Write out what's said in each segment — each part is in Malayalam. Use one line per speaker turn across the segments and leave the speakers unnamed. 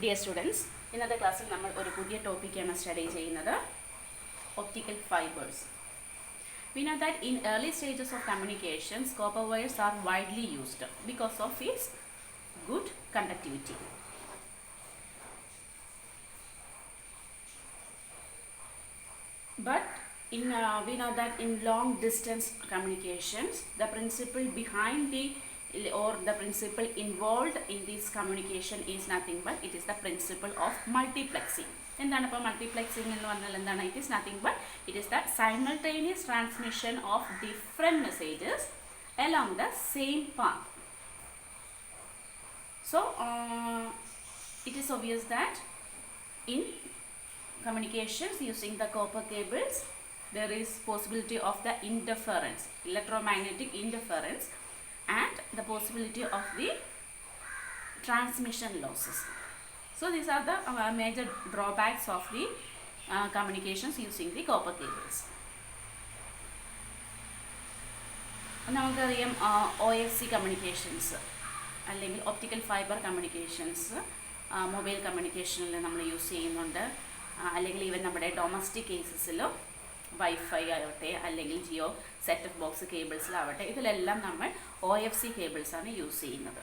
Dear students, in the class we will study a topic optical fibers. We know that in early stages of communications, copper wires are widely used because of its good conductivity. But we know that in long distance communications, the principle behind the principle involved in this communication is nothing but it is the principle of multiplexing. Multiplexing it is nothing but it is the simultaneous transmission of different messages along the same path. So it is obvious that in communications using the copper cables, there is possibility of the interference, electromagnetic interference, and the possibility of the transmission losses. So these are the major drawbacks of the communications using the copper cables. നമുക്കറിയാം OFC കമ്മ്യൂണിക്കേഷൻസ് അല്ലെങ്കിൽ ഒപ്റ്റിക്കൽ ഫൈബർ കമ്മ്യൂണിക്കേഷൻസ് മൊബൈൽ കമ്മ്യൂണിക്കേഷനിൽ നമ്മൾ യൂസ് ചെയ്യുന്നുണ്ട്. അല്ലെങ്കിൽ ഈവൻ നമ്മുടെ ഡൊമസ്റ്റിക് കേസസിലോ വൈഫൈ ആവട്ടെ അല്ലെങ്കിൽ ജിയോ സെറ്റ് ഓഫ് ബോക്സ് കേബിൾസിലാവട്ടെ ഇതിലെല്ലാം നമ്മൾ OFC കേബിൾസാണ് യൂസ് ചെയ്യുന്നത്.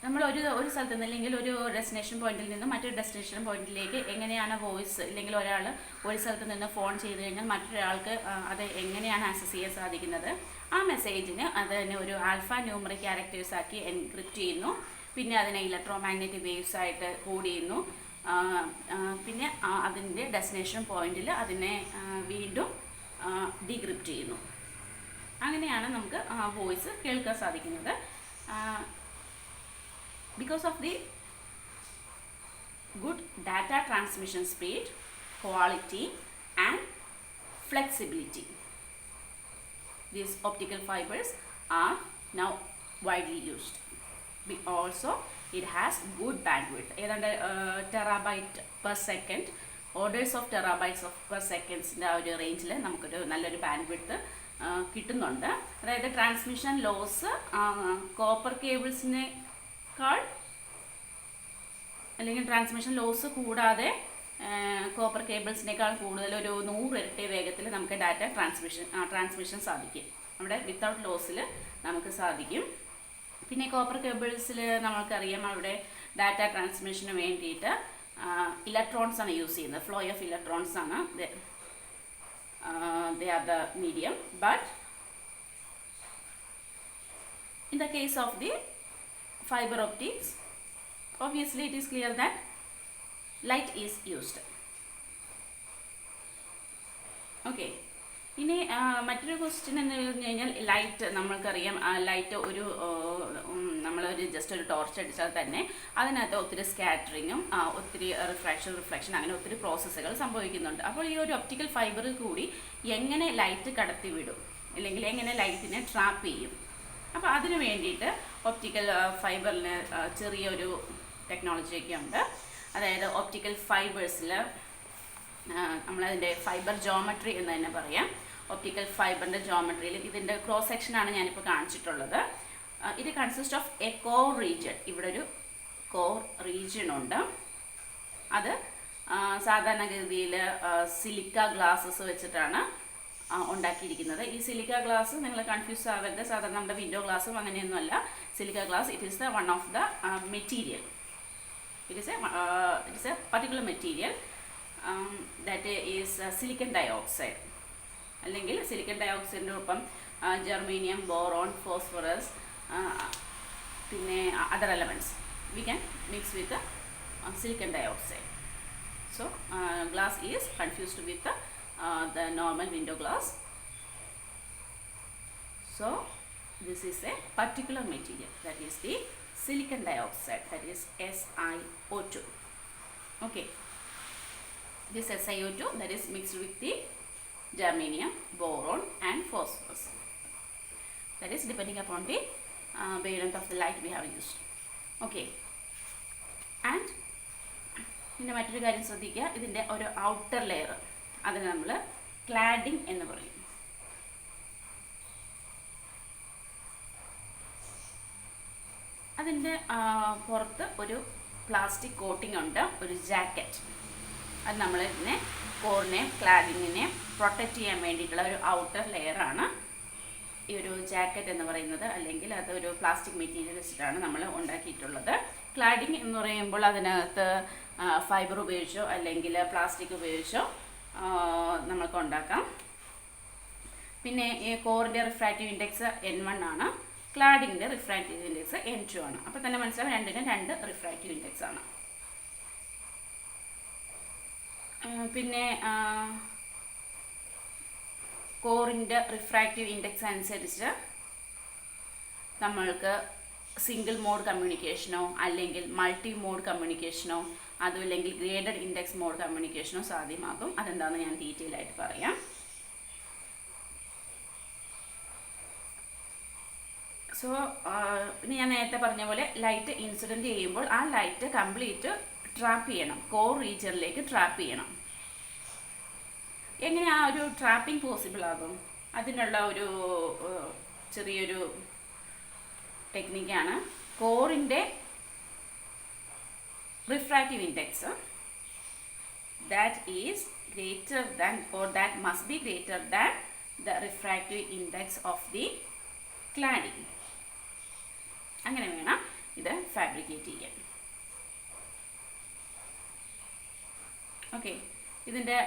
നമ്മൾ ഒരു സ്ഥലത്ത് നിന്ന് അല്ലെങ്കിൽ ഒരു ഡെസ്റ്റിനേഷൻ പോയിന്റിൽ നിന്ന് മറ്റൊരു ഡെസ്റ്റിനേഷൻ പോയിന്റിലേക്ക് എങ്ങനെയാണ് വോയിസ് അല്ലെങ്കിൽ ഒരാൾ ഒരു സ്ഥലത്ത് നിന്ന് ഫോൺ ചെയ്ത് കഴിഞ്ഞാൽ മറ്റൊരാൾക്ക് അത് എങ്ങനെയാണ് ആക്സസ് ചെയ്യാൻ സാധിക്കുന്നത്, ആ മെസ്സേജിന് അതിനെ ഒരു ആൽഫ ന്യൂമറിക് ക്യാരക്ടേഴ്സ് ആക്കി എൻക്രിപ്റ്റ് ചെയ്യുന്നു. പിന്നെ അതിനെ ഇലക്ട്രോമാഗ്നറ്റിക് വേവ്സ് ആയിട്ട് കോഡ് ചെയ്യുന്നു. പിന്നെ അതിൻ്റെ ഡെസ്റ്റിനേഷൻ പോയിന്റിൽ അതിനെ വീണ്ടും ഡീക്രിപ്റ്റ് ചെയ്യുന്നു. അങ്ങനെയാണ് നമുക്ക് വോയിസ് കേൾക്കാൻ സാധിക്കുന്നത്. Because of the good data transmission speed, quality and flexibility, these optical fibers are now widely used. Also it has good bandwidth, ഏതാണ്ട് terabyte per second, orders of terabytes per seconds ഒരു റേഞ്ചിൽ നമുക്കൊരു നല്ലൊരു ബാൻഡ്വിഡ്ത്ത് കിട്ടുന്നുണ്ട്. അതായത് ട്രാൻസ്മിഷൻ ലോസ് കോപ്പർ കേബിൾസിനെ അല്ലെങ്കിൽ ട്രാൻസ്മിഷൻ ലോസ് കൂടാതെ കോപ്പർ കേബിൾസിനേക്കാൾ കൂടുതൽ ഒരു 100 ഇരട്ടി വേഗത്തിൽ നമുക്ക് ഡാറ്റ ട്രാൻസ്മിഷൻ സാധിക്കും. അവിടെ വിത്തൗട്ട് ലോസിൽ നമുക്ക് സാധിക്കും. പിന്നെ കോപ്പർ കേബിൾസിൽ നമ്മൾക്കറിയാം അവിടെ ഡാറ്റ ട്രാൻസ്മിഷന് വേണ്ടിയിട്ട് ഇലക്ട്രോൺസ് ആണ് യൂസ് ചെയ്യുന്നത്. ഫ്ലോ ഓഫ് ഇലക്ട്രോൺസ് ആണ് they are the medium. But in the case of the fiber optics, obviously it is clear that light is used. Okay, ഇനി മറ്റൊരു ക്വസ്റ്റ്യൻ എന്ന് പറഞ്ഞു കഴിഞ്ഞാൽ ലൈറ്റ് നമ്മൾക്കറിയാം. ലൈറ്റ് നമ്മളൊരു ജസ്റ്റ് ഒരു ടോർച്ച് അടിച്ചാൽ തന്നെ അതിനകത്ത് ഒത്തിരി സ്കാറ്ററിങ്ങും ഒത്തിരി റിഫ്ലക്ഷൻ അങ്ങനെ ഒത്തിരി പ്രോസസ്സുകൾ സംഭവിക്കുന്നുണ്ട്. അപ്പോൾ ഈ ഒരു ഒപ്റ്റിക്കൽ ഫൈബറിൽ കൂടി എങ്ങനെ ലൈറ്റ് കടത്തി വിടും അല്ലെങ്കിൽ എങ്ങനെ ലൈറ്റിനെ ട്രാപ്പ് ചെയ്യും? അപ്പോൾ അതിന് വേണ്ടിയിട്ട് ഒപ്റ്റിക്കൽ ഫൈബറിന് ചെറിയൊരു ടെക്നോളജിയൊക്കെ ഉണ്ട്. അതായത് ഒപ്റ്റിക്കൽ ഫൈബേഴ്സിൽ നമ്മളതിൻ്റെ ഫൈബർ ജോമെട്രി എന്ന് തന്നെ പറയാം. ഒപ്റ്റിക്കൽ ഫൈബറിൻ്റെ ജോമെട്രിയിൽ ഇതിൻ്റെ ക്രോസ് സെക്ഷനാണ് ഞാനിപ്പോൾ കാണിച്ചിട്ടുള്ളത്. ഇത് consist of A core region. ഇവിടെ ഒരു കോർ റീജിയൻ ഉണ്ട്. അത് സാധാരണഗതിയിൽ സിലിക്ക ഗ്ലാസസ് വെച്ചിട്ടാണ് ഉണ്ടാക്കിയിരിക്കുന്നത്. ഈ സിലിക്ക ഗ്ലാസ് നിങ്ങൾ കൺഫ്യൂസ് ആവരുത്. സാധാരണ നമ്മുടെ വിൻഡോ ഗ്ലാസും അങ്ങനെയൊന്നുമല്ല. Silica glass it is the one of the material. It is a particular material that is silicon dioxide. അല്ലെങ്കിൽ സിലിക്കൺ ഡയോക്സൈഡിൻ്റെ ഒപ്പം ജെർമേനിയം, ബോറോൺ, ഫോസ്ഫറസ് പിന്നെ other elements we can mix with silicon dioxide. So glass is confused with the normal window glass. So this is a particular material, that is the silicon dioxide, that is SiO2. Okay, this SiO2 that is mixed with the germanium, boron and phosphorus. That is depending upon the wavelength of the light we have used. Okay, and പിന്നെ മറ്റൊരു കാര്യം ശ്രദ്ധിക്കുക, ഇതിൻ്റെ ഒരു ഔട്ടർ ലെയർ അതിന് നമ്മൾ ക്ലാഡിംഗ് എന്ന് പറയും. അതിൻ്റെ പുറത്ത് ഒരു പ്ലാസ്റ്റിക് കോട്ടിംഗ് ഉണ്ട്, ഒരു ജാക്കറ്റ്. അത് നമ്മൾ ഇതിനെ കോറിനെയും ക്ലാഡിങ്ങിനെയും പ്രൊട്ടക്റ്റ് ചെയ്യാൻ വേണ്ടിയിട്ടുള്ള ഒരു ഔട്ടർ ലെയറാണ് ഈ ഒരു ജാക്കറ്റ് എന്ന് പറയുന്നത്. അല്ലെങ്കിൽ അതൊരു പ്ലാസ്റ്റിക് മെറ്റീരിയൽ വെച്ചിട്ടാണ് നമ്മൾ ഉണ്ടാക്കിയിട്ടുള്ളത്. ക്ലാഡിങ് എന്ന് പറയുമ്പോൾ അതിനകത്ത് ഫൈബർ ഉപയോഗിച്ചോ അല്ലെങ്കിൽ പ്ലാസ്റ്റിക് ഉപയോഗിച്ചോ നമുക്ക് ഉണ്ടാക്കാം. പിന്നെ ഈ കോറിൻ്റെ റിഫ്രാക്റ്റീവ് ഇൻഡെക്സ് N1 ആണ്, ക്ലാഡിങ്ങിൻ്റെ റിഫ്രാക്റ്റീവ് ഇൻഡെക്സ് N2 ആണ്. അപ്പോൾ തന്നെ മനസ്സിലാവും രണ്ടിനും 2 റിഫ്രാക്റ്റീവ് ഇൻഡെക്സ് ആണ്. പിന്നെ കോറിൻ്റെ റിഫ്രാക്റ്റീവ് ഇൻഡെക്സ് അനുസരിച്ച് നമ്മൾക്ക് സിംഗിൾ മോഡ് കമ്മ്യൂണിക്കേഷനോ അല്ലെങ്കിൽ മൾട്ടി മോഡ് കമ്മ്യൂണിക്കേഷനോ അതുമല്ലെങ്കിൽ ഗ്രേഡഡ് ഇൻഡെക്സ് മോഡ് കമ്മ്യൂണിക്കേഷനോ സാധ്യമാകും. അതെന്താണെന്ന് ഞാൻ ഡീറ്റെയിൽ ആയിട്ട് പറയാം. സോ ഇനി ഞാൻ നേരത്തെ പറഞ്ഞ പോലെ ലൈറ്റ് ഇൻസിഡൻറ്റ് ചെയ്യുമ്പോൾ ആ ലൈറ്റ് കംപ്ലീറ്റ് ട്രാപ്പ് ചെയ്യണം, കോർ റീജിയനിലേക്ക് ട്രാപ്പ് ചെയ്യണം. എങ്ങനെ ആ ഒരു ട്രാപ്പിംഗ് പോസിബിൾ ആകും? അതിനുള്ള ഒരു ചെറിയൊരു ടെക്നിക്കാണ്. കോറിൻ്റെ refractive index that is greater than or that must be greater than the refractive index of the cladding. അങ്ങനെ വേണം ഇത് ഫാബ്രിക്കേറ്റ് ചെയ്യാൻ. ഓക്കെ, ഇതിൻ്റെ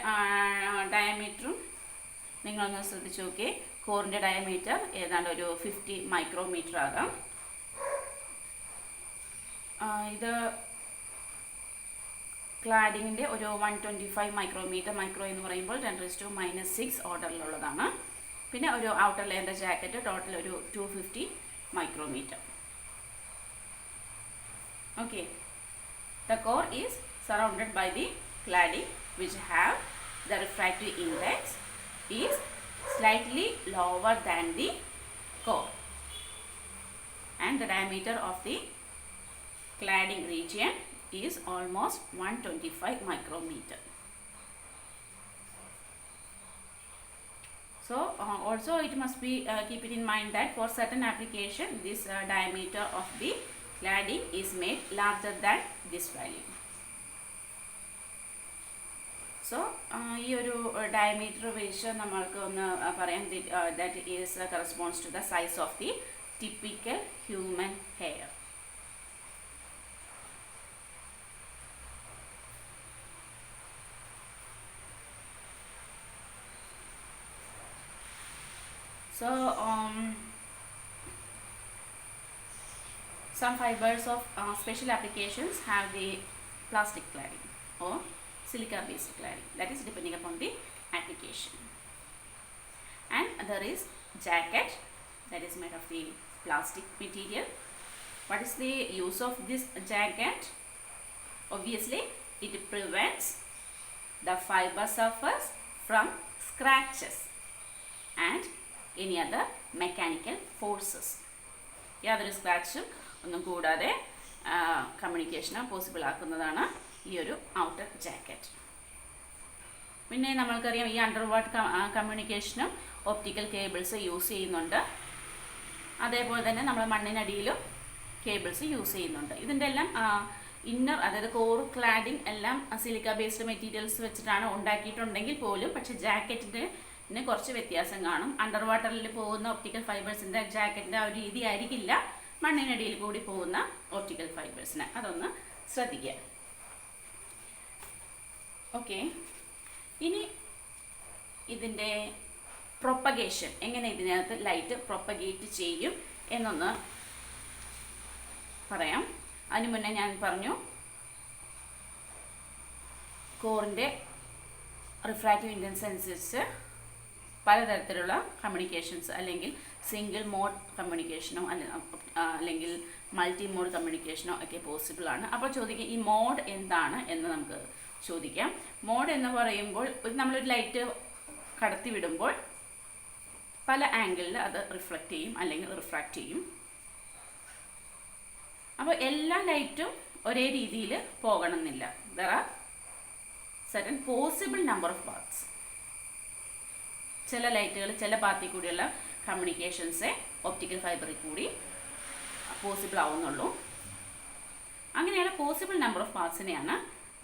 ഡയമീറ്ററും നിങ്ങളൊന്ന് ശ്രദ്ധിച്ച് നോക്കിയേ. കോറിൻ്റെ ഡയമീറ്റർ ഏതാണ്ട് ഒരു 50 മൈക്രോമീറ്റർ ആകാം. ഇത് ക്ലാഡിങ്ങിൻ്റെ ഒരു 125 മൈക്രോമീറ്റർ. മൈക്രോ എന്ന് പറയുമ്പോൾ 10⁻⁻⁶ ഓർഡറിലുള്ളതാണ്. പിന്നെ ഒരു ഔട്ടർ ലെയറിൻ്റെ ജാക്കറ്റ് ടോട്ടൽ ഒരു 250 micrometre. Okay, the core is surrounded by the cladding which have the refractive index is slightly lower than the core and the diameter of the cladding region is almost 125 micrometer. So also it must be keep it in mind that for certain application this diameter of the cladding is made larger than this value. So ഈ ഒരു ഡയമീറ്റർ വെച്ച് നമ്മൾക്ക് ഒന്ന് പറയാം, that is corresponds to the size of the typical human hair. So some fibers of special applications have the plastic cladding or silica based cladding, that is depending upon the application. And there is jacket that is made of the plastic material. What is the use of this jacket? Obviously it prevents the fiber surface from scratches and any other mechanical forces. യാതൊരു സ്ക്രാച്ചും ഒന്നും കൂടാതെ കമ്മ്യൂണിക്കേഷന് പോസിബിൾ ആക്കുന്നതാണ് ഈ ഒരു ഔട്ടർ ജാക്കറ്റ്. പിന്നെ നമ്മൾക്കറിയാം ഈ അണ്ടർ വാട്ടർ കമ്മ്യൂണിക്കേഷനും ഒപ്റ്റിക്കൽ കേബിൾസ് യൂസ് ചെയ്യുന്നുണ്ട്. അതേപോലെ തന്നെ നമ്മൾ മണ്ണിനടിയിലും കേബിൾസ് യൂസ് ചെയ്യുന്നുണ്ട്. ഇതിൻ്റെ എല്ലാം ഇന്നർ, അതായത് കോർ ക്ലാഡിംഗ് എല്ലാം സിലിക്ക ബേസ്ഡ് മെറ്റീരിയൽസ് വെച്ചിട്ടാണ് ഉണ്ടാക്കിയിട്ടുണ്ടെങ്കിൽ പോലും പക്ഷേ ജാക്കറ്റിൻ്റെ കുറച്ച് വ്യത്യാസം കാണും. അണ്ടർ വാട്ടറിൽ പോകുന്ന ഒപ്റ്റിക്കൽ ഫൈബേഴ്സിൻ്റെ ജാക്കറ്റിൻ്റെ ആ ഒരു രീതി ആയിരിക്കില്ല മണ്ണിനടിയിൽ കൂടി പോകുന്ന ഒപ്റ്റിക്കൽ ഫൈബേഴ്സിന്. അതൊന്ന് ശ്രദ്ധിക്കുക. ഓക്കെ, ഇനി ഇതിൻ്റെ പ്രൊപ്പഗേഷൻ, എങ്ങനെ ഇതിനകത്ത് ലൈറ്റ് പ്രൊപ്പഗേറ്റ് ചെയ്യും എന്നൊന്ന് പറയാം. അതിനു മുന്നേ ഞാൻ പറഞ്ഞു കോറിൻ്റെ റിഫ്രാക്റ്റീവ് ഇൻഡെക്സ് അനുസരിച്ച് പലതരത്തിലുള്ള കമ്മ്യൂണിക്കേഷൻസ് അല്ലെങ്കിൽ സിംഗിൾ മോഡ് കമ്മ്യൂണിക്കേഷനോ അല്ലെങ്കിൽ മൾട്ടി മോഡ് കമ്മ്യൂണിക്കേഷനോ ഒക്കെ പോസിബിൾ ആണ്. അപ്പോൾ ചോദിക്കുക ഈ മോഡ് എന്താണ് എന്ന് നമുക്ക് ചോദിക്കാം. മോഡ് എന്ന് പറയുമ്പോൾ നമ്മളൊരു ലൈറ്റ് കടത്തി വിടുമ്പോൾ പല ആംഗിളിൽ അത് റിഫ്ലക്റ്റ് ചെയ്യും അല്ലെങ്കിൽ റിഫ്രാക്റ്റ് ചെയ്യും. അപ്പോൾ എല്ലാ ലൈറ്റും ഒരേ രീതിയിൽ പോകണമെന്നില്ല. There are certain possible number of paths. ചില ലൈറ്റുകൾ ചില പാത്തിൽ കൂടിയുള്ള കമ്മ്യൂണിക്കേഷൻസേ ഒപ്റ്റിക്കൽ ഫൈബറിൽ കൂടി പോസിബിൾ ആവുന്നുള്ളൂ. പോസിബിൾ നമ്പർ ഓഫ് പാത്സിനെയാണ്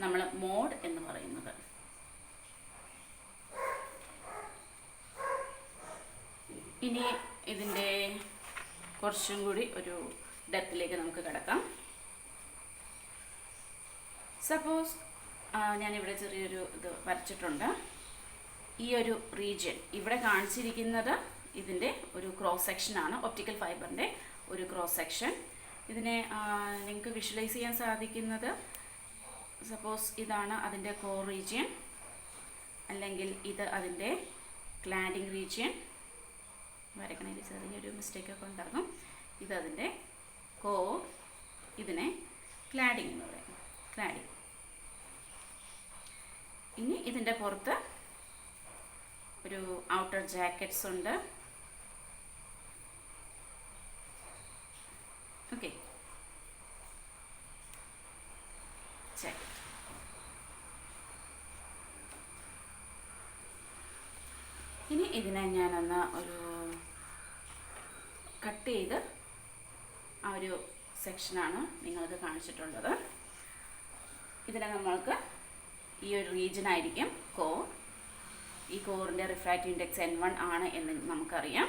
നമ്മൾ മോഡ് എന്ന് പറയുന്നത്. ഇനി ഇതിൻ്റെ കുറച്ചും കൂടി ഒരു ഡെപ്തിലേക്ക് നമുക്ക് കിടക്കാം. സപ്പോസ് ഞാനിവിടെ ചെറിയൊരു ഇത് വരച്ചിട്ടുണ്ട്. ഈ ഒരു റീജിയൻ ഇവിടെ കാണിച്ചിരിക്കുന്നത് ഇതിൻ്റെ ഒരു ക്രോസ് സെക്ഷനാണ്, ഒപ്റ്റിക്കൽ ഫൈബറിൻ്റെ ഒരു ക്രോസ് സെക്ഷൻ. ഇതിനെ നിങ്ങൾക്ക് വിഷ്വലൈസ് ചെയ്യാൻ സാധിക്കുന്നത്, സപ്പോസ് ഇതാണ് അതിൻ്റെ കോർ റീജിയൻ, അല്ലെങ്കിൽ ഇത് അതിൻ്റെ ക്ലാഡിംഗ് റീജിയൻ. വരക്കണേൽ ചെറിയൊരു മിസ്റ്റേക്കൊക്കെ ഉണ്ടാകും. ഇതതിൻ്റെ കോർ, ഇതിനെ ക്ലാഡിംഗ് എന്ന് പറയും, ക്ലാഡിംഗ്. ഇനി ഇതിൻ്റെ പുറത്ത് ഒരു ഔട്ടർ ജാക്കറ്റ്സ് ഉണ്ട്. Okay, jacket. ഇനി ഇതിനെ ഞാനൊന്ന് ഒരു കട്ട് ചെയ്ത് ആ ഒരു സെക്ഷനാണ് നിങ്ങൾക്ക് കാണിച്ചിട്ടുള്ളത്. ഇതിനെ നമ്മൾക്ക് ഈ ഒരു റീജിയൻ ആയിരിക്കും കോർ. ഈ കോറിൻ്റെ റിഫ്രാക്റ്റീവ് ഇൻഡെക്സ് N1 ആണ് എന്ന് നമുക്കറിയാം.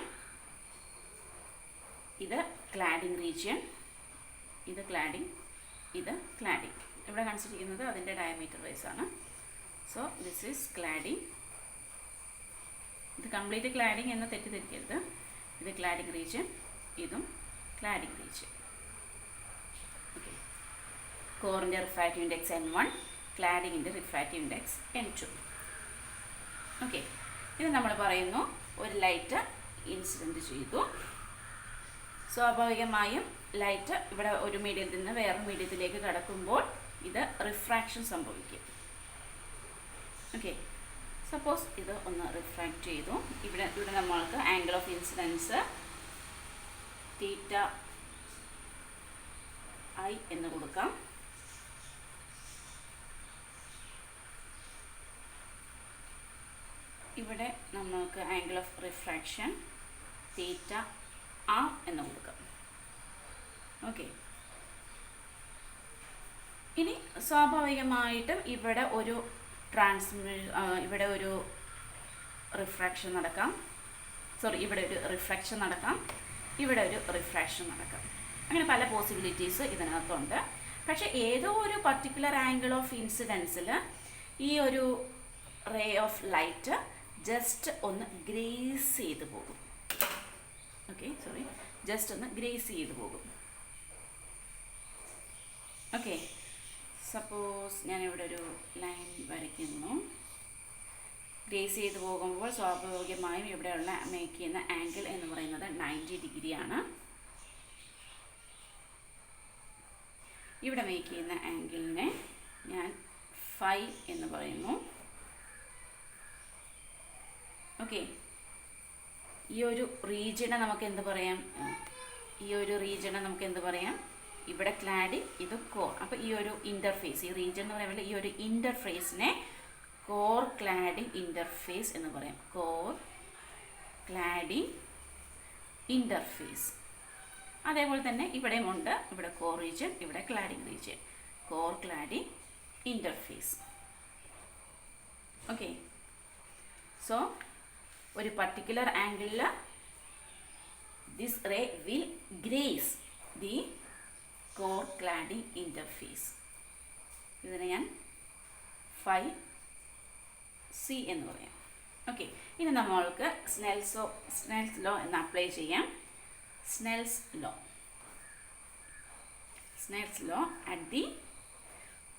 ഇത് ക്ലാഡിംഗ് റീജിയൻ, ഇത് ക്ലാഡിംഗ്, ഇത് ക്ലാഡിംഗ്. ഇവിടെ കാണിച്ചിരിക്കുന്നത് അതിൻ്റെ ഡയമീറ്റർ വൈസ് ആണ്. So this is cladding. ഇത് കംപ്ലീറ്റ് ക്ലാഡിംഗ് എന്ന് തെറ്റിദ്ധരിക്കരുത്. ഇത് ക്ലാഡിംഗ് റീജിയൻ, ഇതും ക്ലാഡിംഗ് റീജിയൻ. ഓക്കെ, കോറിൻ്റെ റിഫ്രാക്റ്റീവ് ഇൻഡെക്സ് N1, ക്ലാഡിങ്ങിൻ്റെ റിഫ്രാക്റ്റീവ് ഇൻഡെക്സ് N2. ഓക്കെ, ഇത് നമ്മൾ പറയുന്നു ഒരു ലൈറ്റ് ഇൻസിഡൻറ്റ് ചെയ്തു. സ്വാഭാവികമായും ലൈറ്റ് ഇവിടെ ഒരു മീഡിയത്തിൽ നിന്ന് വേറൊരു മീഡിയത്തിലേക്ക് കടക്കുമ്പോൾ ഇത് റിഫ്രാക്ഷൻ സംഭവിക്കും. ഓക്കെ, സപ്പോസ് ഇത് ഒന്ന് റിഫ്രാക്റ്റ് ചെയ്തു. ഇവിടെ നമ്മൾക്ക് ആംഗിൾ ഓഫ് ഇൻസിഡൻസ് θi എന്ന് കൊടുക്കാം. ഇവിടെ നമ്മൾക്ക് ആംഗിൾ ഓഫ് റിഫ്രാക്ഷൻ θr എന്ന് കൊടുക്കാം. ഓക്കെ, ഇനി സ്വാഭാവികമായിട്ടും ഇവിടെ ഒരു ഇവിടെ ഒരു റിഫ്രാക്ഷൻ നടക്കാം. ഇവിടെ ഒരു റിഫ്ലക്ഷൻ നടക്കാം, ഇവിടെ ഒരു റിഫ്രാക്ഷൻ നടക്കാം. അങ്ങനെ പല പോസിബിലിറ്റീസ് ഇതിനകത്തുണ്ട്. പക്ഷേ ഏതോ ഒരു പർട്ടിക്കുലർ ആംഗിൾ ഓഫ് ഇൻസിഡൻസിൽ ഈ ഒരു റേ ഓഫ് ലൈറ്റ് ജസ്റ്റ് ഒന്ന് ഗ്രേസ് ചെയ്ത് പോകും. ഓക്കെ, ജസ്റ്റ് ഒന്ന് ഗ്രേസ് ചെയ്ത് പോകും. ഓക്കെ, സപ്പോസ് ഞാനിവിടെ ഒരു ലൈൻ വരയ്ക്കുന്നു. ഗ്രേസ് ചെയ്ത് പോകുമ്പോൾ സ്വാഭാവികമായും ഇവിടെയുള്ള മേക്ക് ചെയ്യുന്ന ആംഗിൾ എന്ന് പറയുന്നത് 90 ഡിഗ്രിയാണ്. ഇവിടെ മേക്ക് ചെയ്യുന്ന ആംഗിളിനെ ഞാൻ ഫൈ എന്ന് പറയുന്നു. ഓക്കെ, ഈ ഒരു റീജിയനെ നമുക്ക് എന്ത് പറയാം? ഇവിടെ ക്ലാഡിംഗ്, ഇത് കോർ. അപ്പോൾ ഈ ഒരു ഇൻ്റർഫേസ്, ഈ റീജിയൻ എന്ന് പറയുമ്പോൾ ഈ ഒരു ഇൻ്റർഫേസിനെ കോർ ക്ലാഡിംഗ് ഇൻ്റർഫേസ് എന്ന് പറയാം. Core cladding interface. അതേപോലെ തന്നെ ഇവിടെയും ഉണ്ട്, ഇവിടെ കോർ റീജിയൻ, ഇവിടെ cladding region. Core cladding interface. Okay, so ഒരു പർട്ടിക്കുലർ ആംഗിളിൽ this ray will graze the core cladding interface. ഇതിനെ ഞാൻ ഫൈ സി എന്ന് പറയാം. ഓക്കെ, ഇനി നമ്മൾക്ക് സ്നെൽസ് ലോ എന്ന് അപ്ലൈ ചെയ്യാം. Snell's law at the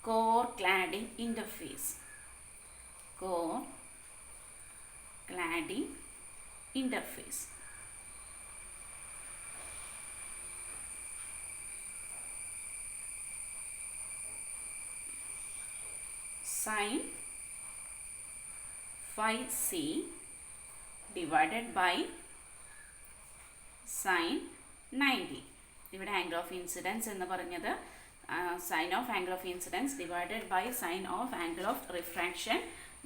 core cladding interface. Core cladding interface. Sin phi c divided by sin 90. ഇവിടെ ആംഗിൾ ഓഫ് ഇൻസിഡൻസ് എന്ന് പറഞ്ഞത് sine of angle of incidence divided by sine of angle of refraction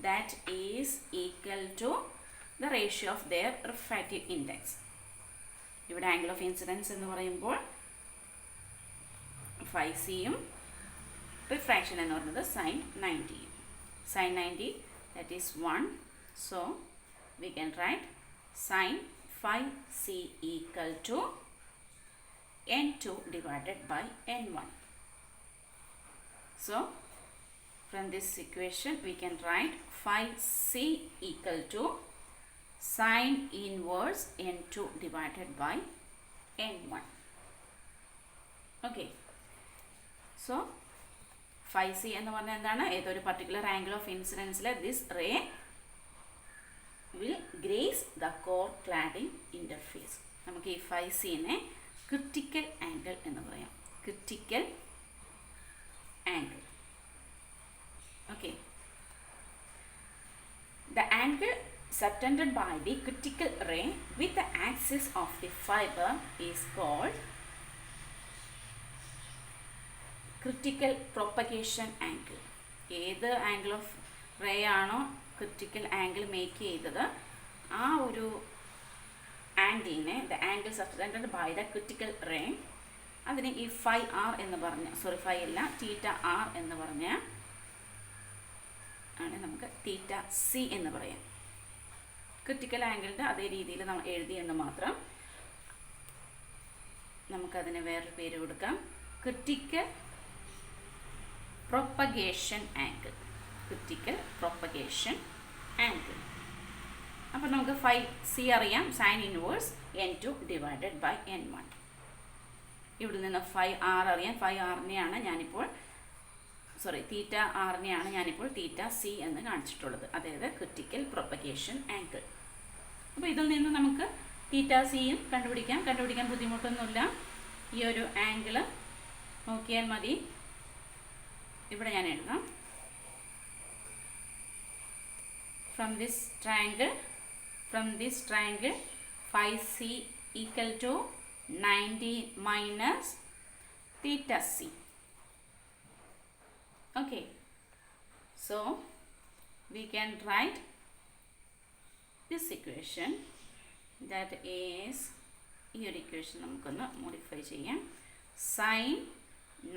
that is equal to the ratio of their refractive index. ഇവിടെ ആംഗിൾ ഓഫ് ഇൻസിഡൻസ് എന്ന് പറയുമ്പോൾ ഫൈ സിയും refraction എന്ന് പറയുന്നത് sin 90. Sin 90, that is 1. So we can write sin phi c equal to n2 divided by n1. So from this equation we can write phi c equal to sin inverse n2 divided by n1. Okay. So phi c എന്ന് പറഞ്ഞാൽ എന്താണ്? ഏതൊരു പർട്ടിക്കുലർ ആംഗിൾ ഓഫ് ഇൻസിഡൻസിൽ this ray will graze the core cladding interface. നമുക്ക് ഈ phi c നെ ക്രിട്ടിക്കൽ ആംഗിൾ എന്ന് പറയാം. Critical angle. Okay. The angle subtended by the critical ray with the axis of the fiber is called critical propagation angle. ഏത് ആംഗിൾ ഓഫ് റേ ആണോ ക്രിട്ടിക്കൽ ആംഗിൾ മേക്ക് ചെയ്തത്, ആ ഒരു ആംഗിളിനെ, the angle subtended by the critical ray, അതിന് ഈ ഫൈ ആർ എന്ന് പറഞ്ഞ, സോറി ഫൈ അല്ല, തീറ്റ ആർ എന്ന് പറഞ്ഞ ആണ് നമുക്ക് തീറ്റ സി എന്ന് പറയാം. ക്രിട്ടിക്കൽ ആംഗിളിൻ്റെ അതേ രീതിയിൽ നമ്മൾ എഴുതിയെന്ന് മാത്രം. നമുക്കതിന് വേറൊരു പേര് കൊടുക്കാം, critical propagation angle. Critical propagation angle. അപ്പോൾ നമുക്ക് ഫൈ സി അറിയാം, sine inverse n2 divided by n1. ഇവിടെ നിന്ന് ഫൈ ആർ അറിയാം. ഫൈ ആറിനെയാണ് ഞാനിപ്പോൾ, സോറി തീറ്റ ആറിനെയാണ് ഞാനിപ്പോൾ തീറ്റ സി എന്ന് കാണിച്ചിട്ടുള്ളത്, അതായത് ക്രിട്ടിക്കൽ പ്രൊപ്പഗേഷൻ ആംഗിൾ. അപ്പോൾ ഇതിൽ നിന്ന് നമുക്ക് തീറ്റ സിയും കണ്ടുപിടിക്കാൻ ബുദ്ധിമുട്ടൊന്നുമില്ല. ഈ ഒരു ആംഗിൾ നോക്കിയാൽ മതി. ഇവിടെ ഞാൻ എഴുതാം, from this triangle phi c equal to 90 minus theta c. Okay, so we can write this equation, that is, ഈ ഒരു ഇക്വേഷൻ നമുക്കൊന്ന് മോഡിഫൈ ചെയ്യാം. sin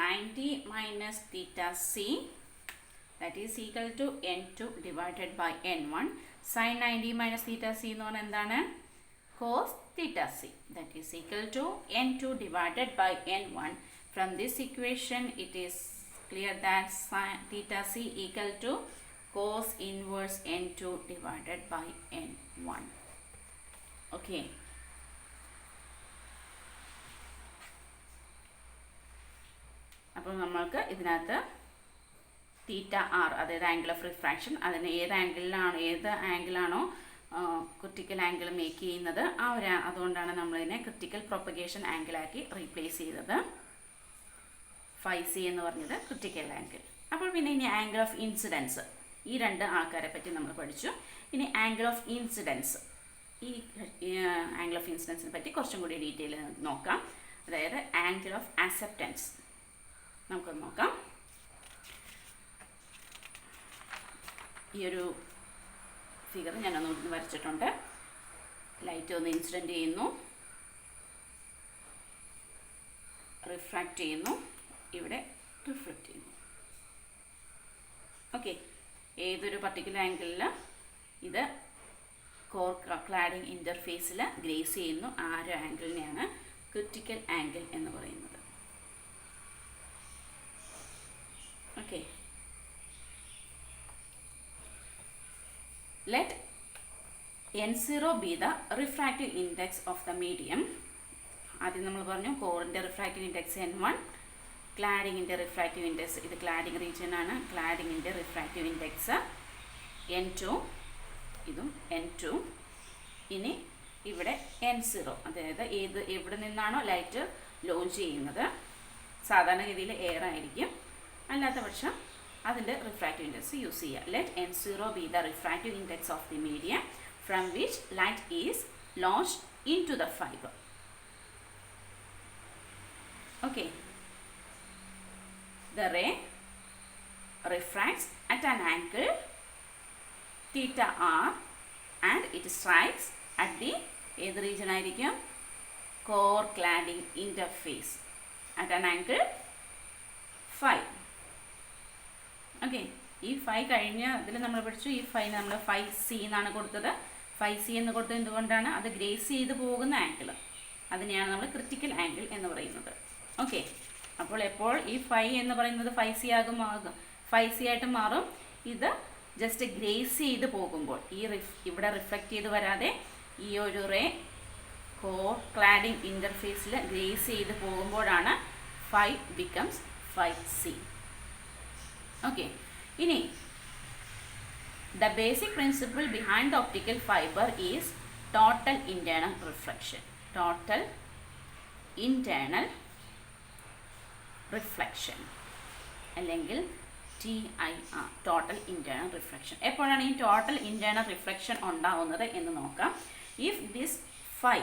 90 minus theta c, that is equal to n2 divided by n1. sin 90 minus theta c എന്ന് പറഞ്ഞാൽ എന്താണ്? cos theta c, that is equal to n2 divided by n1. From this equation it is clear that sin theta c equal to cos inverse n2 divided by n1. Okay. അപ്പോൾ നമ്മൾക്ക് ഇതിനകത്ത് തീറ്റ ആർ, അതായത് ആംഗിൾ ഓഫ് റിഫ്രാക്ഷൻ, അതിന് ഏത് ആംഗിളാണോ ക്രിട്ടിക്കൽ ആംഗിൾ മേക്ക് ചെയ്യുന്നത്, അതുകൊണ്ടാണ് നമ്മളിതിനെ ക്രിട്ടിക്കൽ പ്രൊപ്പഗേഷൻ ആംഗിളാക്കി റീപ്ലേസ് ചെയ്തത്. ഫൈ സി എന്ന് പറഞ്ഞത് ക്രിട്ടിക്കൽ ആംഗിൾ. അപ്പോൾ പിന്നെ ഇനി ആംഗിൾ ഓഫ് ഇൻസിഡൻസ്, ഈ രണ്ട് ആൾക്കാരെ പറ്റി നമ്മൾ പഠിച്ചു. ഇനി ആംഗിൾ ഓഫ് ഇൻസിഡൻസ്, ഈ ആംഗിൾ ഓഫ് ഇൻസിഡൻസിനെ പറ്റി കുറച്ചും കൂടി ഡീറ്റെയിൽ നോക്കാം. അതായത് ആംഗിൾ ഓഫ് ആക്സെപ്റ്റൻസ് നമുക്കൊന്ന് നോക്കാം. ഈ ഒരു ഫിഗർ ഞാനൊന്ന് വരച്ചിട്ടുണ്ട്. ലൈറ്റ് ഒന്ന് ഇൻസിഡൻറ്റ് ചെയ്യുന്നു, റിഫ്രാക്റ്റ് ചെയ്യുന്നു, ഇവിടെ റിഫ്ലക്റ്റ് ചെയ്യുന്നു. ഓക്കെ. ഏതൊരു പർട്ടിക്കുലർ ആംഗിളിൽ ഇത് കോർ ക്ലാഡിംഗ് ഇൻ്റർഫേസിൽ ഗ്രേസ് ചെയ്യുന്നു. ആ ഒരു ആംഗിളിനെയാണ് ക്രിട്ടിക്കൽ ആംഗിൾ എന്ന് പറയുന്നത്. Okay. Let n0 be the refractive index of the medium. ആദ്യം നമ്മൾ പറഞ്ഞു കോറിൻ്റെ റിഫ്രാക്റ്റീവ് ഇൻഡെക്സ് n1, ക്ലാഡിങ്ങിൻ്റെ റിഫ്രാക്റ്റീവ് ഇൻഡെക്സ്, ഇത് ക്ലാഡിംഗ് റീജിയൻ ആണ്, ക്ലാഡിങ്ങിൻ്റെ റിഫ്രാക്റ്റീവ് ഇൻഡെക്സ് n2, ഇതും n2. ഇനി ഇവിടെ n0, അതായത് എവിടെ നിന്നാണോ ലൈറ്റ് ലോഞ്ച് ചെയ്യുന്നത്, സാധാരണഗതിയിൽ എയർ ആയിരിക്കും, അല്ലാത്ത പക്ഷം അതിൻ്റെ റിഫ്രാക്റ്റീവ് ഇൻഡെക്സ് യൂസ് ചെയ്യുക. Let n0 be the refractive index of the medium from which light is launched into the fiber. Okay. The ray refracts at an angle theta r and it strikes at the ഏത് റീജിയൻ ആയിരിക്കും? Core cladding interface at an angle phi. Okay. ഈ ഫൈ കഴിഞ്ഞ ഇതിൽ നമ്മൾ പഠിച്ചു, ഈ ഫൈന് നമ്മൾ 5C എന്നാണ് കൊടുത്തത്. 5C എന്ന് കൊടുത്തത് എന്തുകൊണ്ടാണ്? അത് ഗ്രേസ് ചെയ്ത് പോകുന്ന ആംഗിൾ, അതിനെയാണ് നമ്മൾ ക്രിട്ടിക്കൽ ആംഗിൾ എന്ന് പറയുന്നത്. ഓക്കെ. അപ്പോൾ എപ്പോൾ ഈ ഫൈ എന്ന് പറയുന്നത് 5C ആകും 5C ആയിട്ട് മാറും. ഇത് ജസ്റ്റ് ഗ്രേസ് ചെയ്ത് പോകുമ്പോൾ, ഇവിടെ റിഫ്ലക്റ്റ് ചെയ്ത് വരാതെ ഈ ഒരു റേ കോർ ക്ലാഡിംഗ് ഇൻ്റർഫേസിൽ ഗ്രേസ് ചെയ്ത് പോകുമ്പോഴാണ് 5 becomes 5C. ഓക്കെ. ഇനി the basic principle behind the optical fiber is total internal reflection. Total internal reflection അല്ലെങ്കിൽ TIR, total internal reflection. എപ്പോഴാണ് ഈ total internal reflection ഉണ്ടാവുന്നത് എന്ന് നോക്കാം. If this phi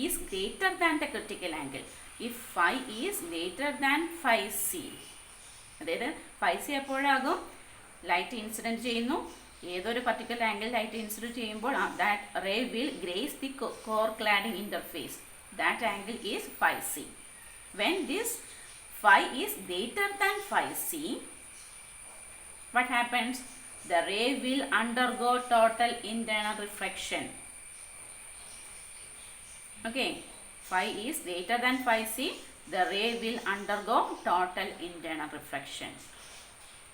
is greater than the critical angle, if phi is greater than 5C, അതായത് 5C എപ്പോഴാകും? ലൈറ്റ് ഇൻസിഡൻറ്റ് ചെയ്യുന്നു, ഏതൊരു പർട്ടിക്കുലർ ആംഗിൾ ലൈറ്റ് ഇൻസിഡൻറ്റ് ചെയ്യുമ്പോൾ that ray will graze the core cladding interface. That angle is 5C. When this phi is greater than 5C, what happens? The ray will undergo total internal reflection. Okay, phi is greater than 5C, the ray will undergo total internal reflection.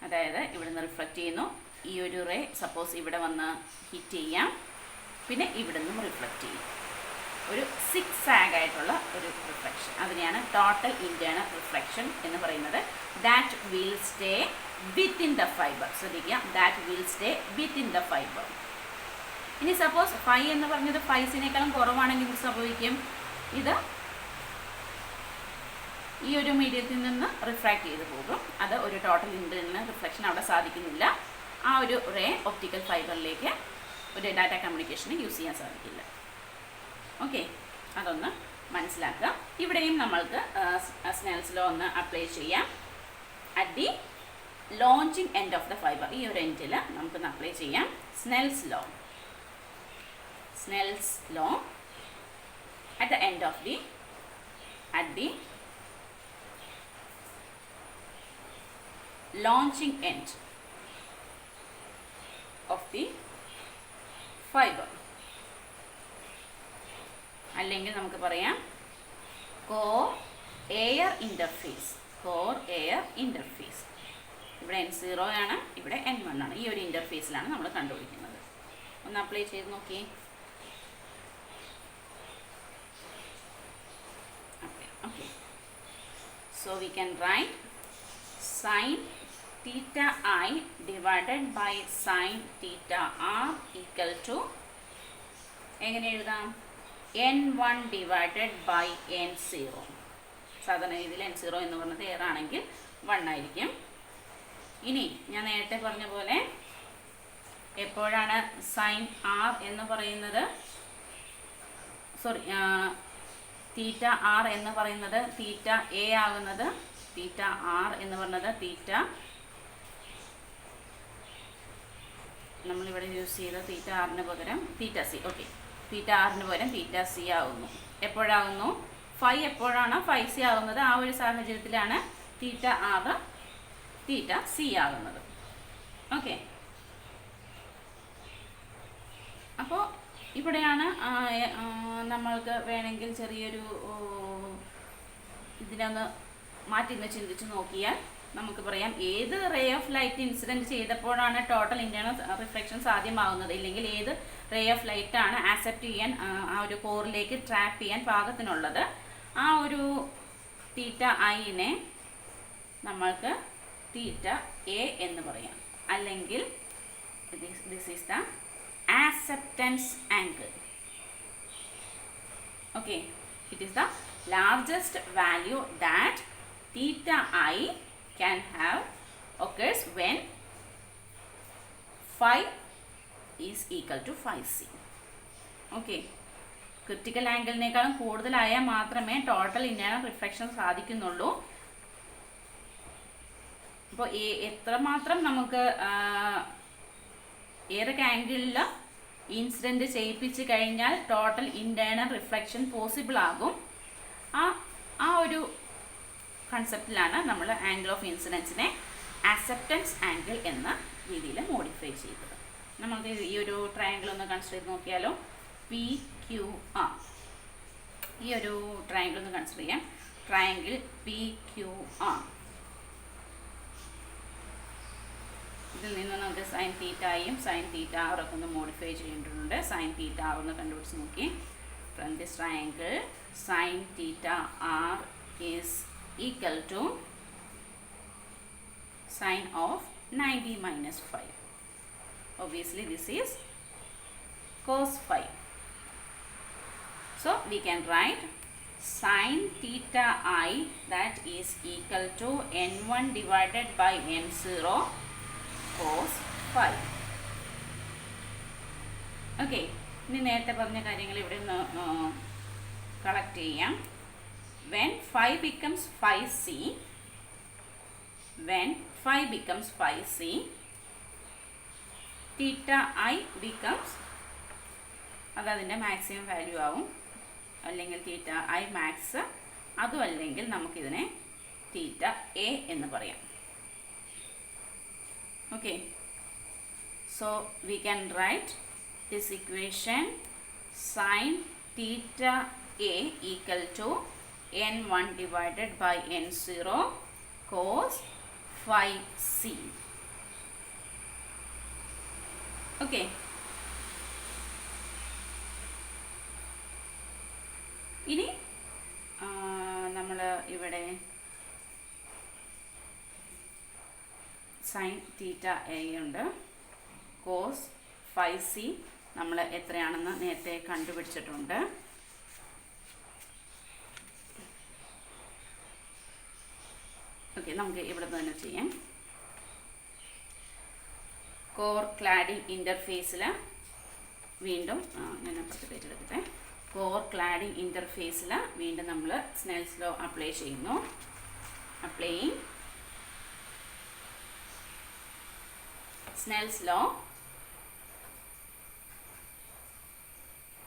അതായത് ഇവിടെ നിന്ന് റിഫ്ലക്റ്റ് ചെയ്യുന്നു, ഈ ഒരു റേ സപ്പോസ് ഇവിടെ വന്ന് ഹിറ്റ് ചെയ്യാം, പിന്നെ ഇവിടെ നിന്നും റിഫ്ലക്റ്റ് ചെയ്യും. ഒരു 6 സാഗ് ആയിട്ടുള്ള ഒരു റിഫ്ലക്ഷൻ, അതിനെയാണ് ടോട്ടൽ ഇൻറ്റേർണൽ റിഫ്ലക്ഷൻ എന്ന് പറയുന്നത്. That will stay within the fiber. ശ്രദ്ധിക്കുക, that will stay within the fiber. ഇനി സപ്പോസ് ഫൈ എന്ന് പറഞ്ഞത് 5സിനേക്കാളും കുറവാണെങ്കിൽ ഇത് സംഭവിക്കും, ഇത് ഈ ഒരു മീഡിയത്തിൽ നിന്ന് റിഫ്രാക്റ്റ് ചെയ്ത് പോകും. അത് ഒരു ടോട്ടൽ ഇൻറ്റേർണൽ റിഫ്ലക്ഷൻ അവിടെ സാധിക്കുന്നില്ല. ആ ഒരു റേ ഒപ്റ്റിക്കൽ ഫൈബറിലേക്ക് ഒരു ഡാറ്റ കമ്മ്യൂണിക്കേഷന് യൂസ് ചെയ്യാൻ സാധിക്കില്ല. ഓക്കെ, അതൊന്ന് മനസ്സിലാക്കുക. ഇവിടെയും നമ്മൾക്ക് സ്നെൽസ് ലോ ഒന്ന് അപ്ലൈ ചെയ്യാം. At the launching end of the fibre, ഈ ഒരു എൻഡിൽ നമുക്കൊന്ന് അപ്ലൈ ചെയ്യാം Snell's law. Snell's law at the end of the launching end of the fiber. അല്ലെങ്കിൽ നമുക്ക് പറയാം core air interface. Core air interface. ഇവിടെ N0 ആണ്, ഇവിടെ N1 ആണ്. ഈ ഒരു ഇൻ്റർഫേസിലാണ് നമ്മൾ കണ്ടുപിടിക്കുന്നത്. ഒന്ന് അപ്ലൈ ചെയ്ത് നോക്കി. Okay, so we can write sin theta I divided by sin theta R equal to, എങ്ങനെ എഴുതാം? N1 divided by N0. സാധാരണ രീതിയിൽ N0 എന്ന് പറഞ്ഞത് എയർ ആണെങ്കിൽ 1 ആയിരിക്കും. ഇനി ഞാൻ നേരത്തെ പറഞ്ഞ പോലെ എപ്പോഴാണ് സൈൻ R എന്ന് പറയുന്നത്, തീറ്റ ആർ എന്ന് പറയുന്നത് തീറ്റ എ ആകുന്നത്, തീറ്റ ആർ എന്ന് പറയുന്നത് തീറ്റ, നമ്മളിവിടെ യൂസ് ചെയ്ത തീറ്റ ആറിന് പകരം തീറ്റ സി. ഓക്കെ, തീറ്റ ആറിന് പകരം തീറ്റ സി ആകുന്നു. എപ്പോഴാകുന്നു? ഫൈ എപ്പോഴാണ് 5C ആകുന്നത്, ആ ഒരു സാഹചര്യത്തിലാണ് തീറ്റ ആർ തീറ്റ സി ആകുന്നത്. ഓക്കെ, അപ്പോൾ ഇവിടെയാണ് നമ്മൾക്ക് വേണമെങ്കിൽ ചെറിയൊരു ഇതിനൊന്ന് മാറ്റി ചിന്തിച്ച് നോക്കിയാൽ നമുക്ക് പറയാം ഏത് റേ ഓഫ് ലൈറ്റ് ഇൻസിഡൻറ്റ് ചെയ്തപ്പോഴാണ് ടോട്ടൽ ഇൻറ്റേർണൽ റിഫ്ലക്ഷൻ സാധ്യമാകുന്നത്, ഇല്ലെങ്കിൽ ഏത് റേ ഓഫ് ലൈറ്റ് ആണ് ആക്സെപ്റ്റ് ചെയ്യാൻ ആ ഒരു കോറിലേക്ക് ട്രാപ്പ് ചെയ്യാൻ പാകത്തിനുള്ളത്. ആ ഒരു തീറ്റ ഐനെ നമ്മൾക്ക് തീറ്റ എ എന്ന് പറയാം, അല്ലെങ്കിൽ this is the acceptance angle. Okay, it is the largest value that theta I can have occurs when phi is equal to 5C. Okay, critical angle നേക്കാളും കൂടുതലായാൽ മാത്രമേ ടോട്ടൽ ഇന്റേണൽ റിഫ്ലക്ഷൻ സാധിക്കുന്നുള്ളൂ. അപ്പോൾ എത്രമാത്രം നമുക്ക് ഏതൊക്കെ ആംഗിളിൽ ഇൻസിഡൻറ്റ് ചെയ്യിപ്പിച്ച് കഴിഞ്ഞാൽ ടോട്ടൽ ഇൻറ്റേർണൽ റിഫ്ലക്ഷൻ പോസിബിൾ ആകും, ആ ഒരു കൺസെപ്റ്റിലാണ് നമ്മൾ ആംഗിൾ ഓഫ് ഇൻസിഡൻസിനെ ആക്സെപ്റ്റൻസ് ആംഗിൾ എന്ന രീതിയിൽ മോഡിഫൈ ചെയ്തത്. നമുക്ക് ഈ ഒരു ട്രയാങ്കിൾ ഒന്ന് കൺസിഡർ ചെയ്ത് നോക്കിയാലോ. പി ക്യു ആർ, ഈ ഒരു ട്രയാങ്കിൾ ഒന്ന് കൺസിഡർ ചെയ്യാം. ട്രയാങ്കിൾ പി ക്യു ആർ, ഇതിൽ നിന്ന് നമുക്ക് സൈൻ തീറ്റയും സൈൻ തീറ്റ ആറൊക്കെ ഒന്ന് മോഡിഫൈ ചെയ്യേണ്ടതുണ്ട്. സൈൻ തീറ്റ ആർ ഒന്ന് കണ്ടുപിടിച്ച് നോക്കി. From this triangle sine theta R is equal to sine of 90 minus 5. Obviously this is cos phi. So we can write sin theta I, that is equal to n1 divided by n0 cos phi. Okay, ഇനി നേരത്തെ പറഞ്ഞ കാര്യങ്ങൾ ഇവിടെ ഒന്ന് കളക്ട് ചെയ്യാം. When phi becomes phi c, when phi becomes phi c, theta I becomes, അത് അതിൻ്റെ മാക്സിമം വാല്യൂ ആവും, അല്ലെങ്കിൽ തീറ്റ ഐ മാക്സ്, അതും അല്ലെങ്കിൽ നമുക്കിതിനെ തീറ്റ എ എന്ന് പറയാം. Okay, so we can write this equation sine theta A equal to n1 divided by n0 cos phi c. Okay, ഇനി നമ്മൾ ഇവിടെ സൈൻ തീറ്റ എ ഉണ്ട്, കോസ് ഫൈ സി നമ്മൾ എത്രയാണെന്ന് നേരത്തെ കണ്ടുപിടിച്ചിട്ടുണ്ട്. ഓക്കെ, നമുക്ക് ഇവിടെ തന്നെ ചെയ്യാം. കോർ ക്ലാഡിംഗ് ഇൻ്റർഫേസിൽ വീണ്ടും ഞാൻ അപ്പുറത്ത് പേജ് എടുക്കട്ടെ. കോർ ക്ലാഡിംഗ് ഇൻ്റർഫേസിൽ വീണ്ടും നമ്മൾ സ്നെൽസ് ലോ അപ്ലൈ ചെയ്യുന്നു. Applying Snell's law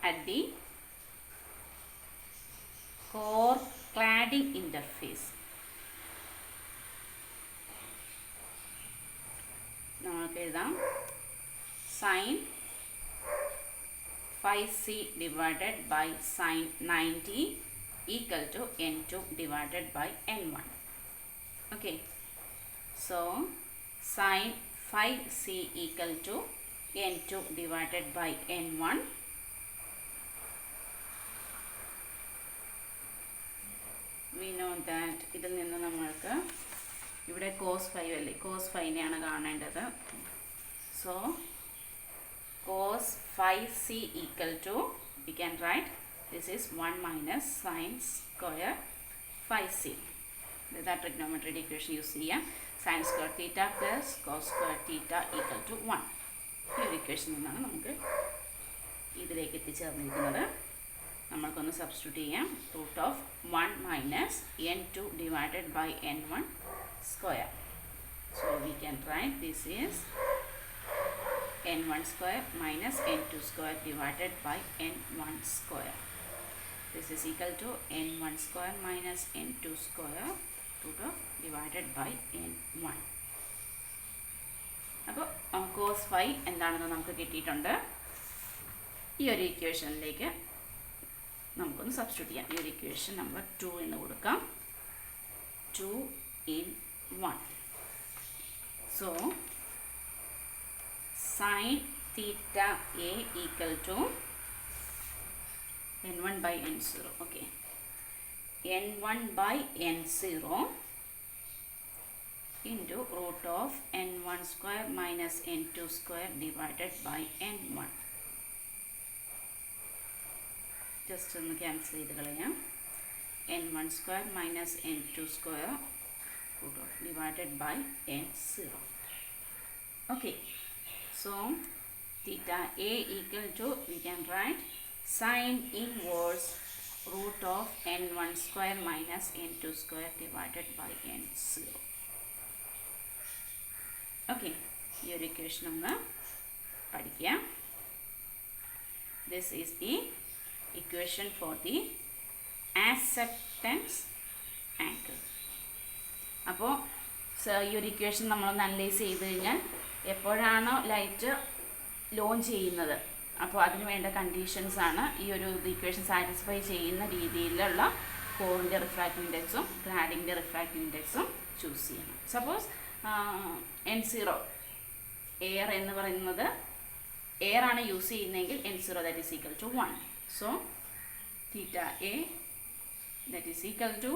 at the core cladding interface. നമുക്ക് എഴുതാം sine phi C divided by sine 90 equal to n2 divided by n1. Okay, so sine phi C equal to n2 divided by n1. We know that ഇതിൽ നിന്ന് നമ്മൾക്ക് ഇവിടെ കോസ് ഫൈവ് അല്ലേ, കോസ് ഫൈനെയാണ് കാണേണ്ടത്. So cos phi C equal to, we can write this is 1 minus sine square phi C. ഇതാ ട്രിഗ്നോമെട്രിയുടെ ഇക്വേഷൻ യൂസ് ചെയ്യാം. Sine square theta plus cos square theta equal to 1. ഈ ഒരു ഇക്വേഷൻ നിന്നാണ് നമുക്ക് ഇതിലേക്ക് എത്തിച്ചേർന്നിരിക്കുന്നത്. നമ്മൾക്കൊന്ന് സബ്സ്റ്റിറ്റ്യൂട്ട് ചെയ്യാം. Root of 1 minus n2 divided by n1 square. So we can write this is n1 square minus n2 square divided by n1 square. This is equal to n1 square minus n2 square root of divided by n1. അപ്പോൾ cos phi എന്താണെന്ന് നമുക്ക് കിട്ടിയിട്ടുണ്ട്. ഈ ഒരു ഇക്വേഷനിലേക്ക് നമുക്കൊന്ന് സബ്സ്റ്റിറ്റ്യൂട്ട് ചെയ്യാം. ഈ ഒരു ഇക്വേഷൻ നമ്പർ 2 എന്ന് കൊടുക്കാം. 2 in 1. So sin theta A equal to n1 by n0. Okay, n1 by n0 into root of n1 square minus n2 square divided by n1. Just ഒന്ന് ക്യാൻസൽ ചെയ്ത് കളയാം. n1 square minus n2 square root of divided by n0. Okay, so theta A equal to, we can write sine inverse root of n1 square minus n2 square divided by n0. Okay, ഈ ഒരു ഇക്വേഷൻ ഒന്ന് പഠിക്കാം. This is the equation for the acceptance angle. അപ്പോൾ സോ ഈ ഒരു ഇക്വേഷൻ നമ്മളൊന്ന് അനലൈസ് ചെയ്ത് കഴിഞ്ഞാൽ എപ്പോഴാണോ ലൈറ്റ് ലോഞ്ച് ചെയ്യുന്നത് അപ്പോൾ അതിന് വേണ്ട കണ്ടീഷൻസാണ് ഈ ഒരു ഇക്വേഷൻ സാറ്റിസ്ഫൈ ചെയ്യുന്ന രീതിയിലുള്ള കോറിൻ്റെ റിഫ്രാക്റ്റീവ് ഇൻഡെക്സും ക്ലാഡിൻ്റെ റിഫ്രാക്റ്റീവ് ഇൻഡെക്സും ചൂസ് ചെയ്യണം. സപ്പോസ് N0 എയർ എന്ന് പറയുന്നത് എയർ ആണ് യൂസ് ചെയ്യുന്നതെങ്കിൽ N0 that is equal to 1. So theta A that is equal to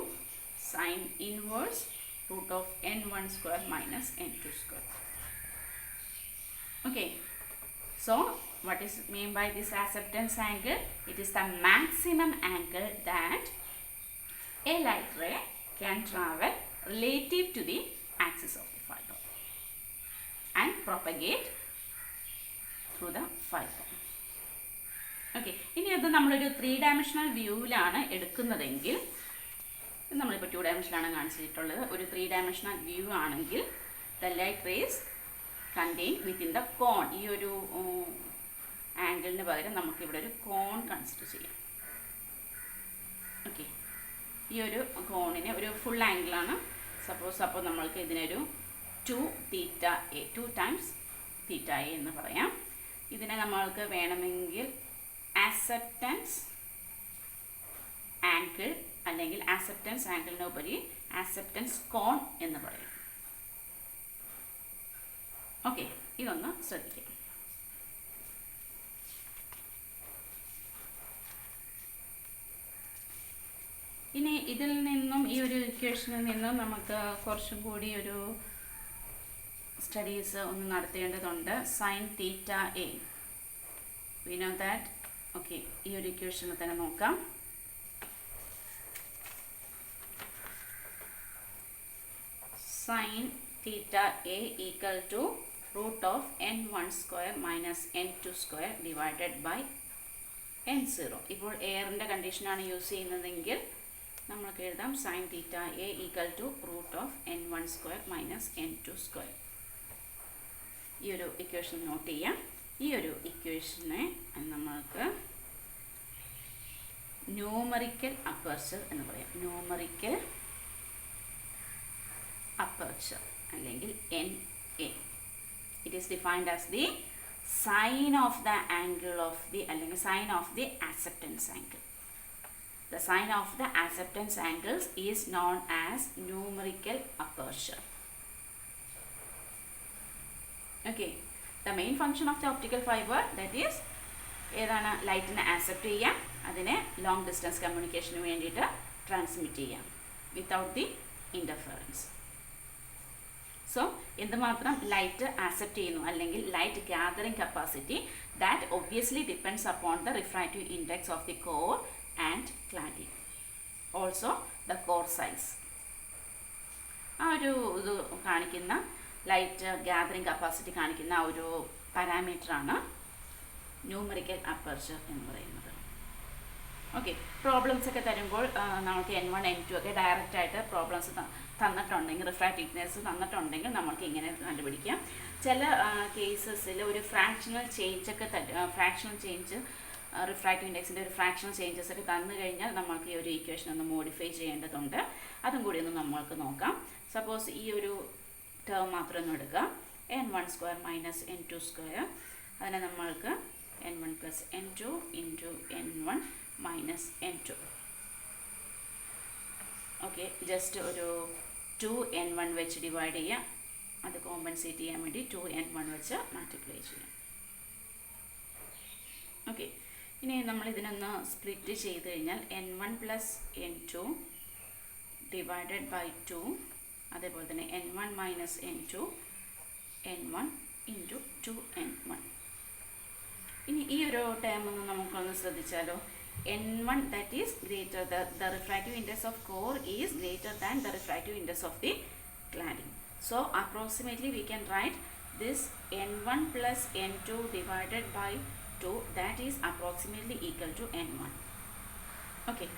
sine inverse root of n1 square minus n2 square. Okay, so what is mean by this acceptance angle? It is the maximum angle that a light ray can travel relative to the axis of the fiber and propagate through the fiber. Okay, ഇനി അത് നമ്മളൊരു 3-dimensional വ്യൂവിലാണ് എടുക്കുന്നതെങ്കിൽ, നമ്മളിപ്പോൾ 2 ഡയമെൻഷനാണ് കാണിച്ചിട്ടുള്ളത്, ഒരു 3-dimensional വ്യൂ ആണെങ്കിൽ the light rays contained within the cone, ഈ ഒരു ആംഗിളിന് പകരം നമുക്കിവിടെ ഒരു കോൺ കൺസിഡർ ചെയ്യാം. ഓക്കെ, ഈ ഒരു കോണിന് ഒരു ഫുൾ ആംഗിളാണ്. സപ്പോസ് അപ്പോൾ നമ്മൾക്ക് ഇതിനൊരു 2 times theta a എന്ന് പറയാം. ഇതിനെ നമ്മൾക്ക് വേണമെങ്കിൽ acceptance ആംഗിൾ അല്ലെങ്കിൽ acceptance ആംഗിളിനുപരി acceptance കോൺ എന്ന് പറയും. ഓക്കെ, ഇതൊന്ന് ശ്രദ്ധിക്കാം. ഇനി ഇതിൽ നിന്നും ഈ ഒരു ഇക്വേഷനിൽ നിന്നും നമുക്ക് കുറച്ചും കൂടി ഒരു സ്റ്റഡീസ് ഒന്ന് നടത്തേണ്ടതുണ്ട്. Sine theta A, we know that. Okay, ഈ ഒരു ഇക്വേഷനിൽ തന്നെ നോക്കാം. Sine theta A equal to root of n1 square minus n2 square divided by n0. ഇപ്പോൾ എയറിൻ്റെ കണ്ടീഷനാണ് യൂസ് ചെയ്യുന്നതെങ്കിൽ നമ്മൾക്ക് എഴുതാം sine theta A equal to root of n1 square minus n2 square. ഈ ഒരു ഇക്വേഷൻ നോട്ട് ചെയ്യാം. ഈ ഒരു ഇക്വേഷനെ നമ്മൾക്ക് ന്യൂമറിക്കൽ അപ്പർച്ചർ എന്ന് പറയാം. ന്യൂമറിക്കൽ അപ്പർച്ചർ അല്ലെങ്കിൽ NA. It is defined as the sine of the angle of the അല്ലെങ്കിൽ sine of the acceptance angle. The sine of the acceptance angles is known as numerical aperture. Okay, the main function of the optical fiber, that is ഏതാണ്, ലൈറ്റിനെ ആക്സെപ്റ്റ് ചെയ്യാം, അതിനെ ലോങ് ഡിസ്റ്റൻസ് കമ്മ്യൂണിക്കേഷന് വേണ്ടിയിട്ട് ട്രാൻസ്മിറ്റ് ചെയ്യാം വിത്തൗട്ട് ദി ഇൻ്റർഫറൻസ്. സോ എന്തുമാത്രം ലൈറ്റ് ആക്സെപ്റ്റ് ചെയ്യുന്നു അല്ലെങ്കിൽ light gathering capacity, that obviously depends upon the refractive index of the core and cladding, also the core size. ആ ഒരു ഇത് കാണിക്കുന്ന ലൈറ്റ് ഗ്യാതറിംഗ് കപ്പാസിറ്റി കാണിക്കുന്ന ആ ഒരു പാരാമീറ്ററാണ് ന്യൂമറിക്കൽ അപ്പർച്ചർ എന്ന് പറയുന്നത്. ഓക്കെ, പ്രോബ്ലംസ് ഒക്കെ തരുമ്പോൾ നമുക്ക് n1 n2 ഒക്കെ ഡയറക്റ്റായിട്ട് പ്രോബ്ലംസ് തന്നിട്ടുണ്ടെങ്കിൽ, റിഫ്രാക്റ്റീവ്നെസ് തന്നിട്ടുണ്ടെങ്കിൽ നമുക്ക് ഇങ്ങനെ കണ്ടുപിടിക്കാം. ചില കേസസിൽ ഒരു ഫ്രാക്ഷണൽ ചേഞ്ചൊക്കെ ഫ്രാക്ഷണൽ ചേഞ്ച് റിഫ്രാക്റ്റീവ് ഇൻഡെക്സിൻ്റെ ഒരു ഫ്രാക്ഷണൽ ചേഞ്ചസ് ഒക്കെ തന്നു കഴിഞ്ഞാൽ നമുക്ക് ഈ ഒരു ഇക്വേഷൻ ഒന്ന് മോഡിഫൈ ചെയ്യേണ്ടതുണ്ട്. അതും കൂടി ഒന്ന് നമ്മൾക്ക് നോക്കാം. സപ്പോസ് ഈ ഒരു ടേം മാത്രം ഒന്ന് എടുക്കുക, n1 square minus n2 square. അതിനെ നമ്മൾക്ക് n1 plus n2 into n1 minus n2. Okay, just ഒരു 2n1 വെച്ച് ഡിവൈഡ് ചെയ്യാം. അത് കോമ്പൻസേറ്റ് ചെയ്യാൻ വേണ്ടി 2n1 വെച്ച് മൾട്ടിപ്ലൈ ചെയ്യാം. ഓക്കെ, ഇനി നമ്മൾ ഇതിനൊന്ന് സ്പ്ലിറ്റ് ചെയ്ത് കഴിഞ്ഞാൽ n1 plus n2 divided by 2, അതേപോലെ തന്നെ n1 minus n2 n1 into 2n1. ഇനി ഈ ഒരു ടേം ഒന്ന് നമുക്കൊന്ന് ശ്രദ്ധിച്ചാലോ. n1 that is greater, the refractive index of core is greater than the refractive index of the cladding. So approximately we can write this n1 plus n2 divided by 2, that is approximately equal to n1. Okay,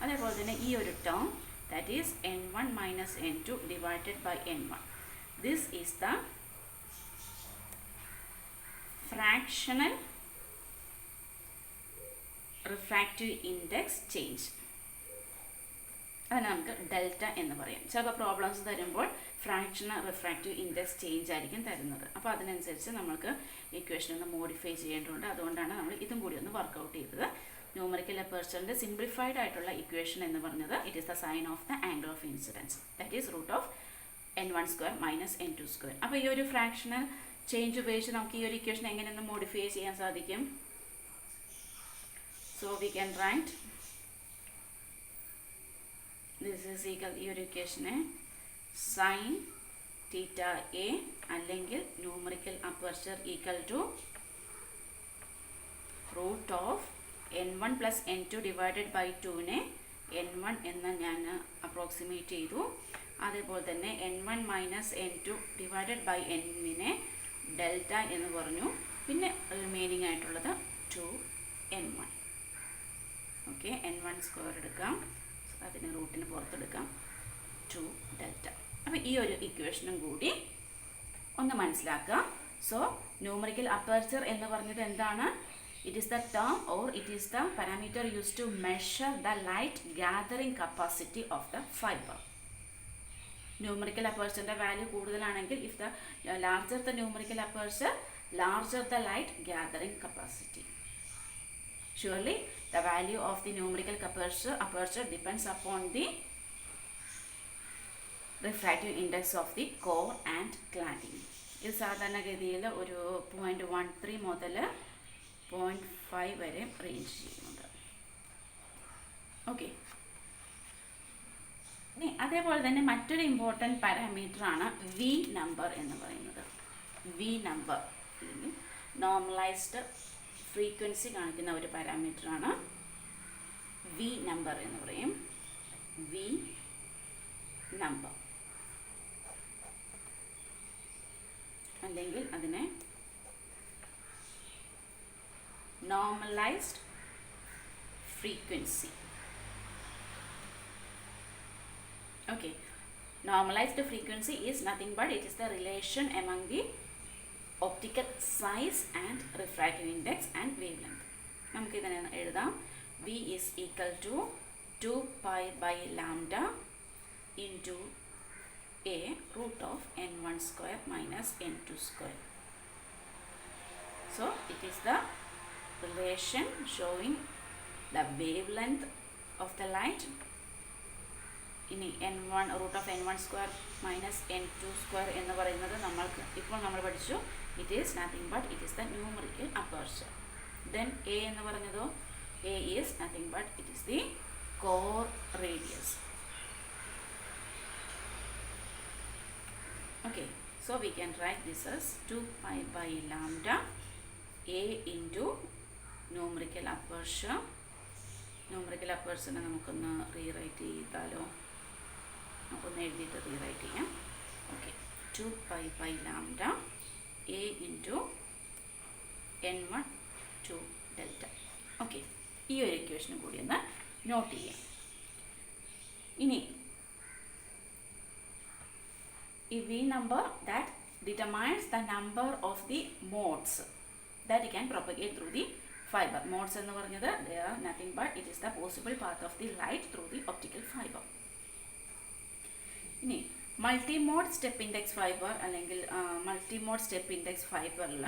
അതേപോലെ തന്നെ ഈ ഒരു term that is n1 minus n2 divided by n1. This is the fractional refractive index change. അതിനെ നമുക്ക് ഡെൽറ്റ എന്ന് പറയാം. ചിലപ്പോൾ പ്രോബ്ലംസ് തരുമ്പോൾ ഫ്രാക്ഷണൽ റിഫ്രാക്റ്റീവ് ഇൻഡെക്സ് ചേഞ്ച് ആയിരിക്കും തരുന്നത്. അപ്പോൾ അതിനനുസരിച്ച് നമുക്ക് ഇക്വേഷൻ ഒന്ന് മോഡിഫൈ ചെയ്യേണ്ടതുണ്ട്. അതുകൊണ്ടാണ് നമ്മൾ ഇതും കൂടി ഒന്ന് വർക്കൗട്ട് ചെയ്തത്. ന്യൂമറിക്കൽ അപ്പർച്ചറിൻ്റെ സിംപ്ലിഫൈഡ് ആയിട്ടുള്ള ഇക്വേഷൻ എന്ന് പറഞ്ഞത് it is the sine of the angle of incidence, that is root of n1² minus n2². അപ്പോൾ ഈ ഒരു ഫ്രാക്ഷണൽ ചേഞ്ച് ഉപയോഗിച്ച് നമുക്ക് ഈ ഒരു ഇക്വേഷൻ എങ്ങനെയൊന്ന് മോഡിഫൈ ചെയ്യാൻ സാധിക്കും? So we can write this is equal, ഈ ഒരു ഇക്വേഷനെ സൈൻ തീറ്റ എ അല്ലെങ്കിൽ numerical aperture equal to root of n1 plus n2 divided by 2നെ n1 എന്ന് ഞാൻ അപ്രോക്സിമേറ്റ് ചെയ്തു. അതേപോലെ തന്നെ n1 minus n2 divided by n-നെ ഡെൽറ്റ എന്ന് പറഞ്ഞു. പിന്നെ റിമൈനിങ് ആയിട്ടുള്ളത് 2n1. ഓക്കെ, n1² എടുക്കാം, അതിന് റൂട്ടിന് പുറത്തെടുക്കാം, 2 ഡെൽറ്റ. അപ്പോൾ ഈ ഒരു ഇക്വേഷനും കൂടി ഒന്ന് മനസ്സിലാക്കുക. സോ ന്യൂമറിക്കൽ അപ്പർച്ചർ എന്ന് പറഞ്ഞത് എന്താണ്? It is the term or it is the parameter used to measure the light gathering capacity of the fiber. Numerical aperture value കൂടുതലാണെങ്കിൽ, if the larger the numerical aperture, larger the light gathering capacity. Surely the value of the numerical aperture depends upon the refractive index of the core and cladding. ഇത് സാധാരണഗതിയിൽ ഒരു 0.13 മുതൽ 0.5 വരെ റേഞ്ച് ചെയ്യുന്നുണ്ട്. ഓക്കെ, ഇനി അതേപോലെ തന്നെ മറ്റൊരു ഇമ്പോർട്ടൻറ്റ് പാരാമീറ്ററാണ് വി നമ്പർ എന്ന് പറയുന്നത്. വി നമ്പർ അല്ലെങ്കിൽ നോർമലൈസ്ഡ് ഫ്രീക്വൻസി കാണിക്കുന്ന ഒരു പാരാമീറ്ററാണ് വി നമ്പർ എന്ന് പറയും. വി നമ്പർ അല്ലെങ്കിൽ അതിനെ normalized frequency. Okay, normalized frequency is nothing but it is the relation among the optical size and refractive index and wavelength. നമുക്ക് ഇതിനെ എഴുതാം. V is equal to 2 pi by lambda into a root of n1² minus n2². So it is the relation showing the wavelength of the light. ഇനി n1 root of n1² minus n2² എന്ന് പറയുന്നത് നമ്മൾ പഠിച്ചു. It is nothing but it is the numerical aperture. Then a എന്ന് പറഞ്ഞതോ, a is nothing but it is the core radius. Okay, so we can write this as 2 pi by lambda a into numerical aperture. Numerical അപ്പർച്ചറിനെ നമുക്കൊന്ന് റീറൈറ്റ് ചെയ്താലോ? നമുക്കൊന്ന് എഴുതിയിട്ട് റീറൈറ്റ് ചെയ്യാം. Okay, 2 pi by lambda a into n1 2 delta. Okay, ഈ ഒരു ഇക്വേഷനും കൂടി ഒന്ന് നോട്ട് ചെയ്യാം. ഇനി ഈ V number that determines the number of the modes that you can propagate through the fiber. Modes എന്ന് പറഞ്ഞത് they are nothing but it is the possible path of the light through the optical fiber. ഇനി മൾട്ടിമോഡ് സ്റ്റെപ്പ് ഇൻഡെക്സ് ഫൈബർ അല്ലെങ്കിൽ മൾട്ടിമോഡ് സ്റ്റെപ്പ് ഇൻഡെക്സ് ഫൈബറിൽ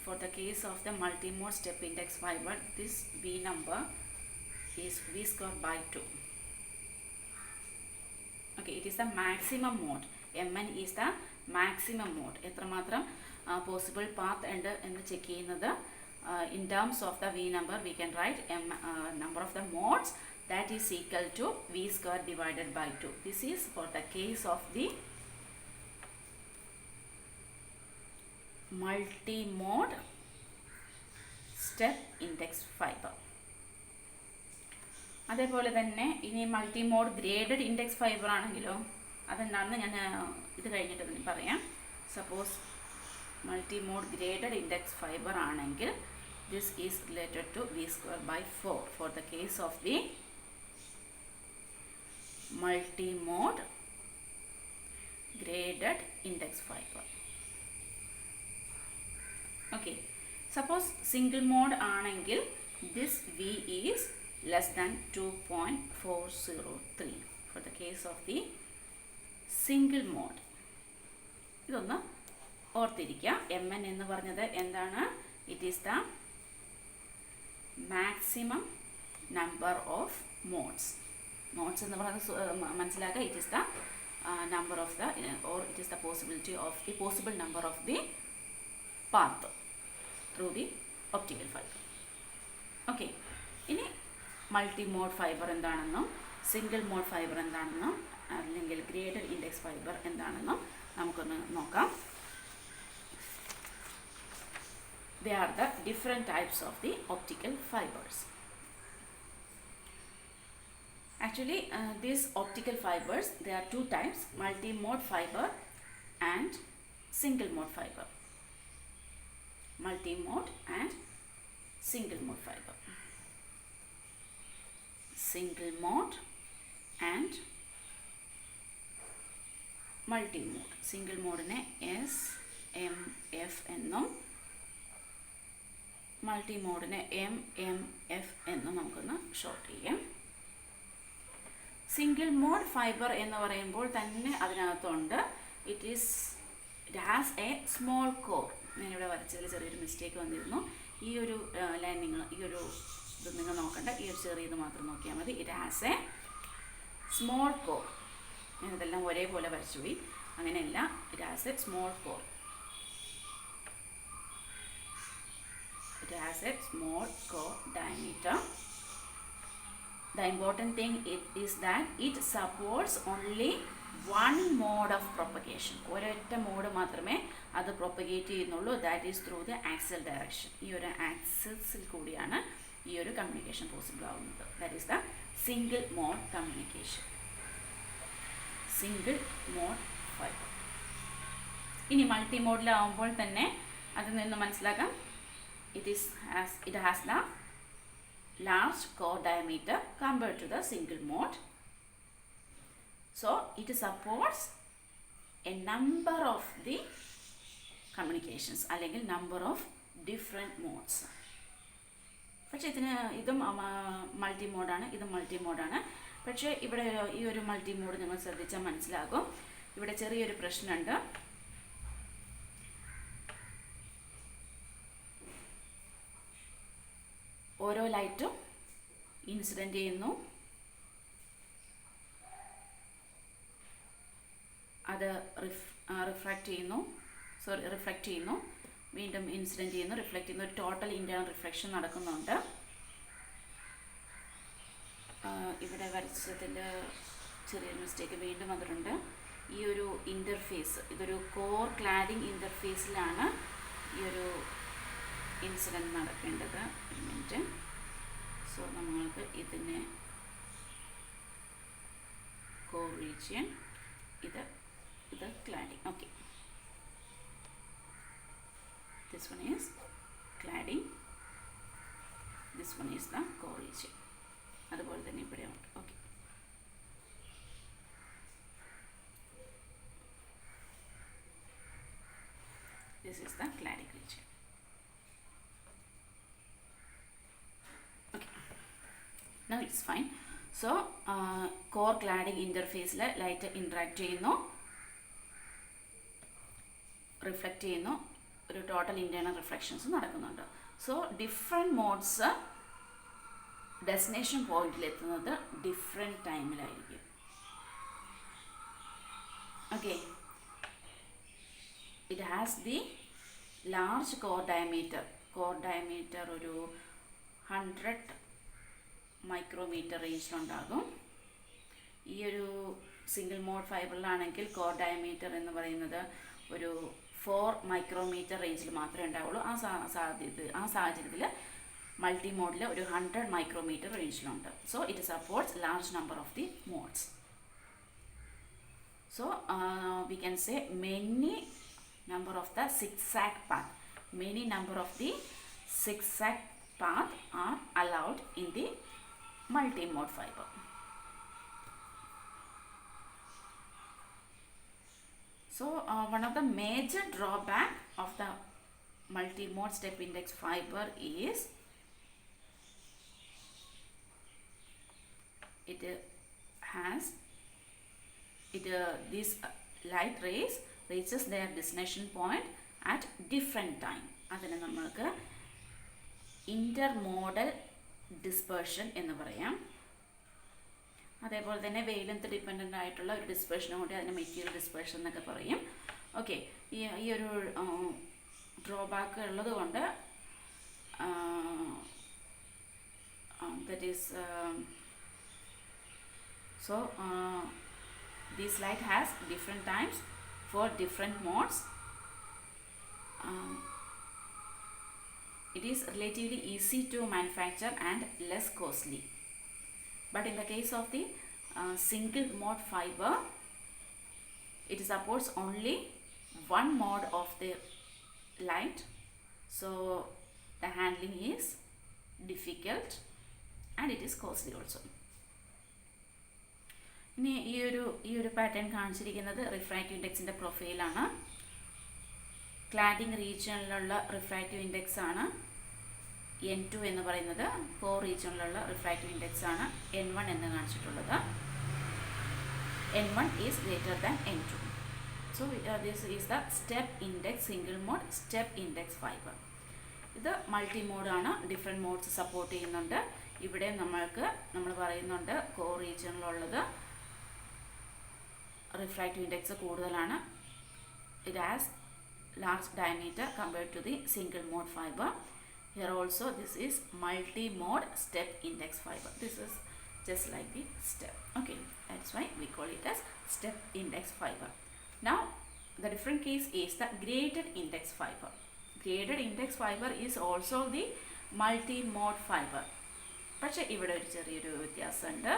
for the case of the multimode step index fiber, this V number is V² by 2. Okay, it is the maximum mode. Mn is the maximum mode. എത്രമാത്രം possible path ഉണ്ട് എന്ന് ചെക്ക് ചെയ്യുന്നത്. In terms of the V number, we can write number of the modes that is equal to V² divided by 2. This is for the case of the multimode step index fiber. അതേപോലെ തന്നെ ഇനി മൾട്ടിമോഡ് ഗ്രേഡഡ് ഇൻഡെക്സ് ഫൈബർ ആണെങ്കിലോ അതെന്താണെന്ന് ഞാൻ ഇത് കഴിഞ്ഞിട്ട് പറയാം. Suppose multimode graded index fiber ആണെങ്കിൽ this is related to V² by 4 for the case of the multimode graded index fiber. Okay, suppose single mode ആണെങ്കിൽ this V is less than 2.403 for the case of the single mode. ഇതൊന്ന് ഓർത്തിരിക്കുക. MN എന്ന് പറഞ്ഞത് എന്താണ്? It is the maximum number of modes. Modes എന്ന് പറയുന്നത് മനസ്സിലാക്കുക. It is the number of the or it is the possibility of the possible number of the path through the optical fiber. Okay, ഇനി മൾട്ടി മോഡ് ഫൈബർ എന്താണെന്നും സിംഗിൾ മോഡ് ഫൈബർ എന്താണെന്നും അല്ലെങ്കിൽ ഗ്രേഡഡ് ഇൻഡെക്സ് ഫൈബർ എന്താണെന്നും നമുക്കൊന്ന് നോക്കാം. They are the different types of the optical fibers. Actually, these optical fibers, there are two types, multi-mode fiber and single mode fiber. Multi-mode and single mode fiber. Single mode and multi-mode. Single mode ne S, M, F എന്നും multi-mode ne M, M, F എന്നും നമുക്കൊന്ന് ഷോർട്ട് ചെയ്യാം. സിംഗിൾ മോഡ് ഫൈബർ എന്ന് പറയുമ്പോൾ തന്നെ അതിനകത്തുണ്ട് it has A small core. ഞാനിവിടെ വരച്ചതിൽ ചെറിയൊരു മിസ്റ്റേക്ക് വന്നിരുന്നു. ഈ ഒരു ലൈൻ ഈ ഒരു ഇത് നിങ്ങൾ നോക്കണ്ട, ഈ ഒരു ചെറിയത് മാത്രം നോക്കിയാൽ മതി. It has A small core. ഞാനിതെല്ലാം ഒരേപോലെ വരച്ചുപോയി, അങ്ങനെയല്ല. It has A small core. It has A small core diameter. The important thing is that it supports only one mode of propagation. ഒരൊറ്റ മോഡ് മാത്രമേ അത് പ്രൊപ്പഗേറ്റ് ചെയ്യുന്നുള്ളൂ. That is through the axial direction. ഈ ഒരു ആക്സിസിൽ കൂടിയാണ് ഈ ഒരു കമ്മ്യൂണിക്കേഷൻ പോസിബിൾ ആവുന്നത്. That is the single mode communication, single mode fibre. ഇനി മൾട്ടി മോഡിലാവുമ്പോൾ തന്നെ അതിൽ നിന്ന് മനസ്സിലാക്കാം it has the large core diameter compared to the single mode. So it supports a number of the communications അല്ലെങ്കിൽ number of different modes. പക്ഷേ ഇതും മൾട്ടി മോഡാണ്, ഇതും മൾട്ടി മോഡാണ്. പക്ഷേ ഇവിടെ ഈ ഒരു മൾട്ടി മോഡ് നിങ്ങൾ ശ്രദ്ധിച്ചാൽ മനസ്സിലാകും, ഇവിടെ ചെറിയൊരു പ്രശ്നമുണ്ട്. ഓരോ ലൈറ്റും ഇൻസിഡൻറ്റ് ചെയ്യുന്നു, അത് റിഫ്ലക്റ്റ് ചെയ്യുന്നു, വീണ്ടും ഇൻസിഡൻറ്റ് ചെയ്യുന്നു, റിഫ്ലക്റ്റ് ചെയ്യുന്നു. ഒരു ടോട്ടൽ ഇൻറ്റേർണൽ റിഫ്ലക്ഷൻ നടക്കുന്നുണ്ട്. ഇവിടെ വരച്ചതിൽ ചെറിയൊരു മിസ്റ്റേക്ക് വീണ്ടും വന്നിട്ടുണ്ട്. ഈ ഒരു ഇൻ്റർഫേസ്, ഇതൊരു കോർ ക്ലാഡിംഗ് ഇൻ്റർഫേസിലാണ് ഈ ഒരു ഇൻസിഡൻറ്റ് നടക്കേണ്ടത്. ഒരു മിനിറ്റ്. സോ നമ്മൾക്ക് ഇതിനെ കോർ റീജിയൻ, ഇത് cladding. Okay, this one is cladding, this one is the core region. അതുപോലെ തന്നെ ഇവിടെ ഉണ്ട്. Okay, this is the cladding region. Okay, now it's fine. So core cladding interface-ൽ ലൈറ്റ് ഇൻട്രാക്ട് ചെയ്യുന്നു, റിഫ്ലക്റ്റ് ചെയ്യുന്നു, ഒരു ടോട്ടൽ ഇൻറ്റേർണൽ റിഫ്ലക്ഷൻസ് നടക്കുന്നുണ്ട്. സോ ഡിഫറെൻറ്റ് മോഡ്സ് ഡെസ്റ്റിനേഷൻ പോയിന്റിലെത്തുന്നത് ഡിഫറെൻറ്റ് ടൈമിലായിരിക്കും. Okay, it has the large core diameter ഒരു 100 മൈക്രോമീറ്റർ റേഞ്ചിലുണ്ടാകും. ഈ ഒരു സിംഗിൾ മോഡ് ഫൈബറിലാണെങ്കിൽ കോർ ഡയമീറ്റർ എന്ന് പറയുന്നത് ഒരു 4 മൈക്രോമീറ്റർ റേഞ്ചിൽ മാത്രമേ ഉണ്ടാവുള്ളൂ. ആ സാഹചര്യത്തിൽ മൾട്ടി മോഡിൽ ഒരു 100 മൈക്രോമീറ്റർ റേഞ്ചിലുണ്ട്. So it supports large number of the modes. So we can say many number of the zigzag path are allowed in the multi mode fiber. So one of the major drawback of the multi-mode step index fiber is it has these light rays reaches their destination point at different time. അതിനെ നമ്മൾക്ക് intermodal dispersion എന്ന് പറയാം. അതേപോലെ തന്നെ വെയിലത്ത് ഡിപ്പെൻഡൻ്റ് ആയിട്ടുള്ള ഒരു ഡിസ്പേർഷനും കൂടി അതിന് മെറ്റീരിയൽ ഡിസ്പേർഷൻ എന്നൊക്കെ പറയും. ഓക്കെ, ഈ ഒരു ഡ്രോബാക്ക് ഉള്ളത് കൊണ്ട് that is so this light has different times for different modes. It is relatively easy to manufacture and less costly. But in the case of the single mode fiber, it supports only one mode of the light, so the handling is difficult and it is costly also. ഇനി ഈ ഒരു പാറ്റേൺ കാണിച്ചിരിക്കുന്നത് റിഫ്രാക്റ്റീവ് ഇൻഡെക്സിൻ്റെ പ്രൊഫൈലാണ്. ക്ലാഡിംഗ് റീജിയനിലുള്ള റിഫ്രാക്റ്റീവ് ഇൻഡെക്സ് ആണ് N2 എന്ന് പറയുന്നത്. കോർ റീജിയനിലുള്ള റിഫ്രാക്റ്റീവ് ഇൻഡെക്സ് ആണ് N1 എന്ന് കാണിച്ചിട്ടുള്ളത്. N1 is greater than N2. So this is the step index single mode step index fiber. ഇത് മൾട്ടി മോഡാണ്, ഡിഫറെൻറ്റ് മോഡ്സ് സപ്പോർട്ട് ചെയ്യുന്നുണ്ട്. ഇവിടെ നമ്മൾ പറയുന്നുണ്ട് കോർ റീജിയനിലുള്ളത് റിഫ്രാക്റ്റീവ് ഇൻഡെക്സ് കൂടുതലാണ്. It has large diameter compared to the single mode fiber. Here also this is multi-mode step index fiber. This is just like the step. Okay, that's why we call it as step index fiber. Now the different case is the graded index fiber. Graded index fiber is also the multi-mode fiber. പക്ഷേ ഇവിടെ ഒരു ചെറിയൊരു വ്യത്യാസമുണ്ട്.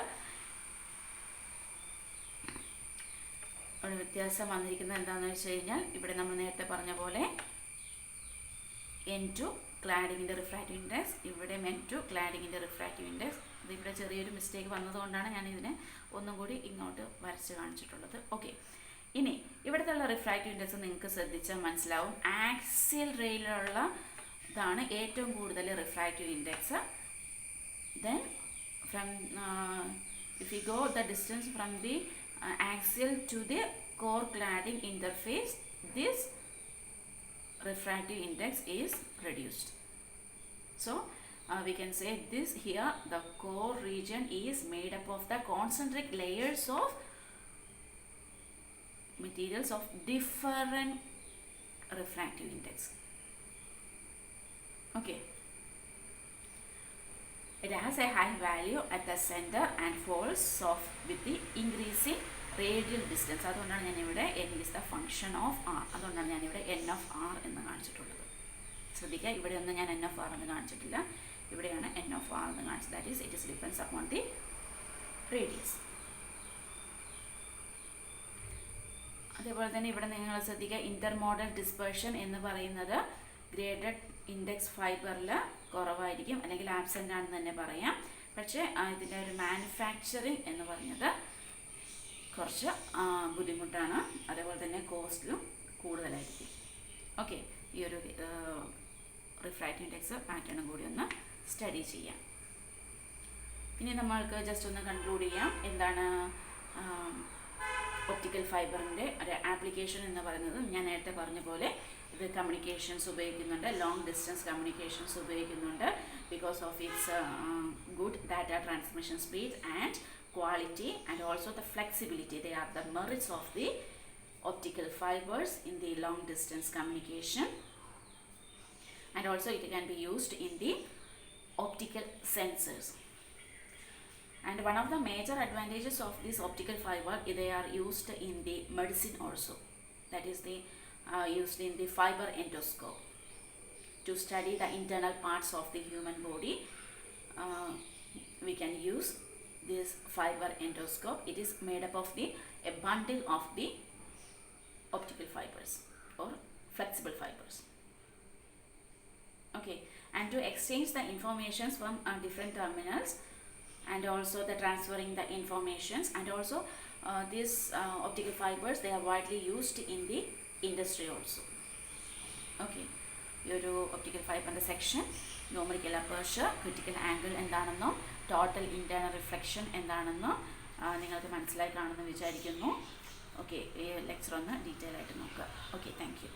ഒരു വ്യത്യാസം വന്നിരിക്കുന്നത് എന്താണെന്ന് വെച്ച് കഴിഞ്ഞാൽ, ഇവിടെ നമ്മൾ നേരത്തെ പറഞ്ഞ പോലെ N2 ക്ലാഡിങ്ങിൻ്റെ റിഫ്രാക്റ്റീവ് ഇൻഡെക്സ്, ഇവിടെ N2 ക്ലാഡിങ്ങിൻ്റെ റിഫ്രാക്റ്റീവ് ഇൻഡെക്സ്. ഇതിവിടെ ചെറിയൊരു മിസ്റ്റേക്ക് വന്നതുകൊണ്ടാണ് ഞാൻ ഇതിനെ ഒന്നും കൂടി ഇങ്ങോട്ട് വരച്ച് കാണിച്ചിട്ടുള്ളത്. ഓക്കെ, ഇനി ഇവിടുത്തെ റിഫ്രാക്റ്റീവ് ഇൻഡെക്സ് നിങ്ങൾക്ക് ശ്രദ്ധിച്ചാൽ മനസ്സിലാവും. ആക്സിയൽ റേയിലുള്ള ഇതാണ് ഏറ്റവും കൂടുതൽ refractive index. Then from if we go the distance from the axial to the core cladding interface, this refractive index is reduced. So we can say this here, the core region is made up of the concentric layers of materials of different refractive index. Okay, it has a high value at the center and falls off with the increasing radial distance. അതുകൊണ്ടാണ് ഞാനിവിടെ n is the function of r. അതുകൊണ്ടാണ് ഞാനിവിടെ n of r എന്ന് കാണിച്ചിട്ടുള്ളത്. ശ്രദ്ധിക്കുക, ഇവിടെ ഒന്നും ഞാൻ n of r എന്ന് കാണിച്ചിട്ടില്ല. ഇവിടെയാണ് n of r എന്ന് കാണിച്ചത്. That is, it is depends upon the radius. അതേപോലെ തന്നെ ഇവിടെ നിങ്ങൾ ശ്രദ്ധിക്കുക, ഇന്റർമോഡൽ ഡിസ്പേർഷൻ എന്ന് പറയുന്നത് ഗ്രേഡഡ് ഇൻഡെക്സ് ഫൈബറിൽ കുറവായിരിക്കും, അല്ലെങ്കിൽ ആബ്സെൻ്റ് ആണെന്ന് തന്നെ പറയാം. പക്ഷേ ഇതിൻ്റെ ഒരു മാനുഫാക്ചറിങ് എന്ന് പറഞ്ഞത് കുറച്ച് ബുദ്ധിമുട്ടാണ്, അതേപോലെ തന്നെ കോസ്റ്റിലും കൂടുതലായിരിക്കും. ഓക്കെ, ഈ ഒരു റിഫ്രാക്റ്റീവ് ഇൻഡെക്സ് പാറ്റേണും കൂടി ഒന്ന് സ്റ്റഡി ചെയ്യാം. ഇനി നമ്മൾക്ക് ജസ്റ്റ് ഒന്ന് കൺക്ലൂഡ് ചെയ്യാം. എന്താണ് ഒപ്റ്റിക്കൽ ഫൈബറിൻ്റെ ഒരു ആപ്ലിക്കേഷൻ എന്ന് പറയുന്നത്? ഞാൻ നേരത്തെ പറഞ്ഞ പോലെ ഇത് കമ്മ്യൂണിക്കേഷൻസ് ഉപയോഗിക്കുന്നുണ്ട്, ലോങ് ഡിസ്റ്റൻസ് കമ്മ്യൂണിക്കേഷൻസ് ഉപയോഗിക്കുന്നുണ്ട്. Because of its good data transmission speed and quality and also the flexibility. They are the merits of the optical fibers in the long distance communication, and also it can be used in the optical sensors. And one of the major advantages of this optical fiber, they are used in the medicine also. That is the used in the fiber endoscope to study the internal parts of the human body. We can use this fiber endoscope. It is made up of a bundle of the optical fibers or flexible fibers. Okay, and to exchange the informations from different terminals, and also the transferring the informations, and also these optical fibers, they are widely used in the industry also. Okay, your optical fiber section, numerical aperture, critical angle എന്താണെന്നും ടോട്ടൽ ഇൻറ്റേർണൽ റിഫ്ലക്ഷൻ എന്താണെന്ന് നിങ്ങൾക്ക് മനസ്സിലായി കാണുമെന്ന് വിചാരിക്കുന്നു. ഓക്കെ, ഈ ലെക്ചർ ഒന്ന് ഡീറ്റെയിൽ ആയിട്ട് നോക്കുക. Okay, thank you.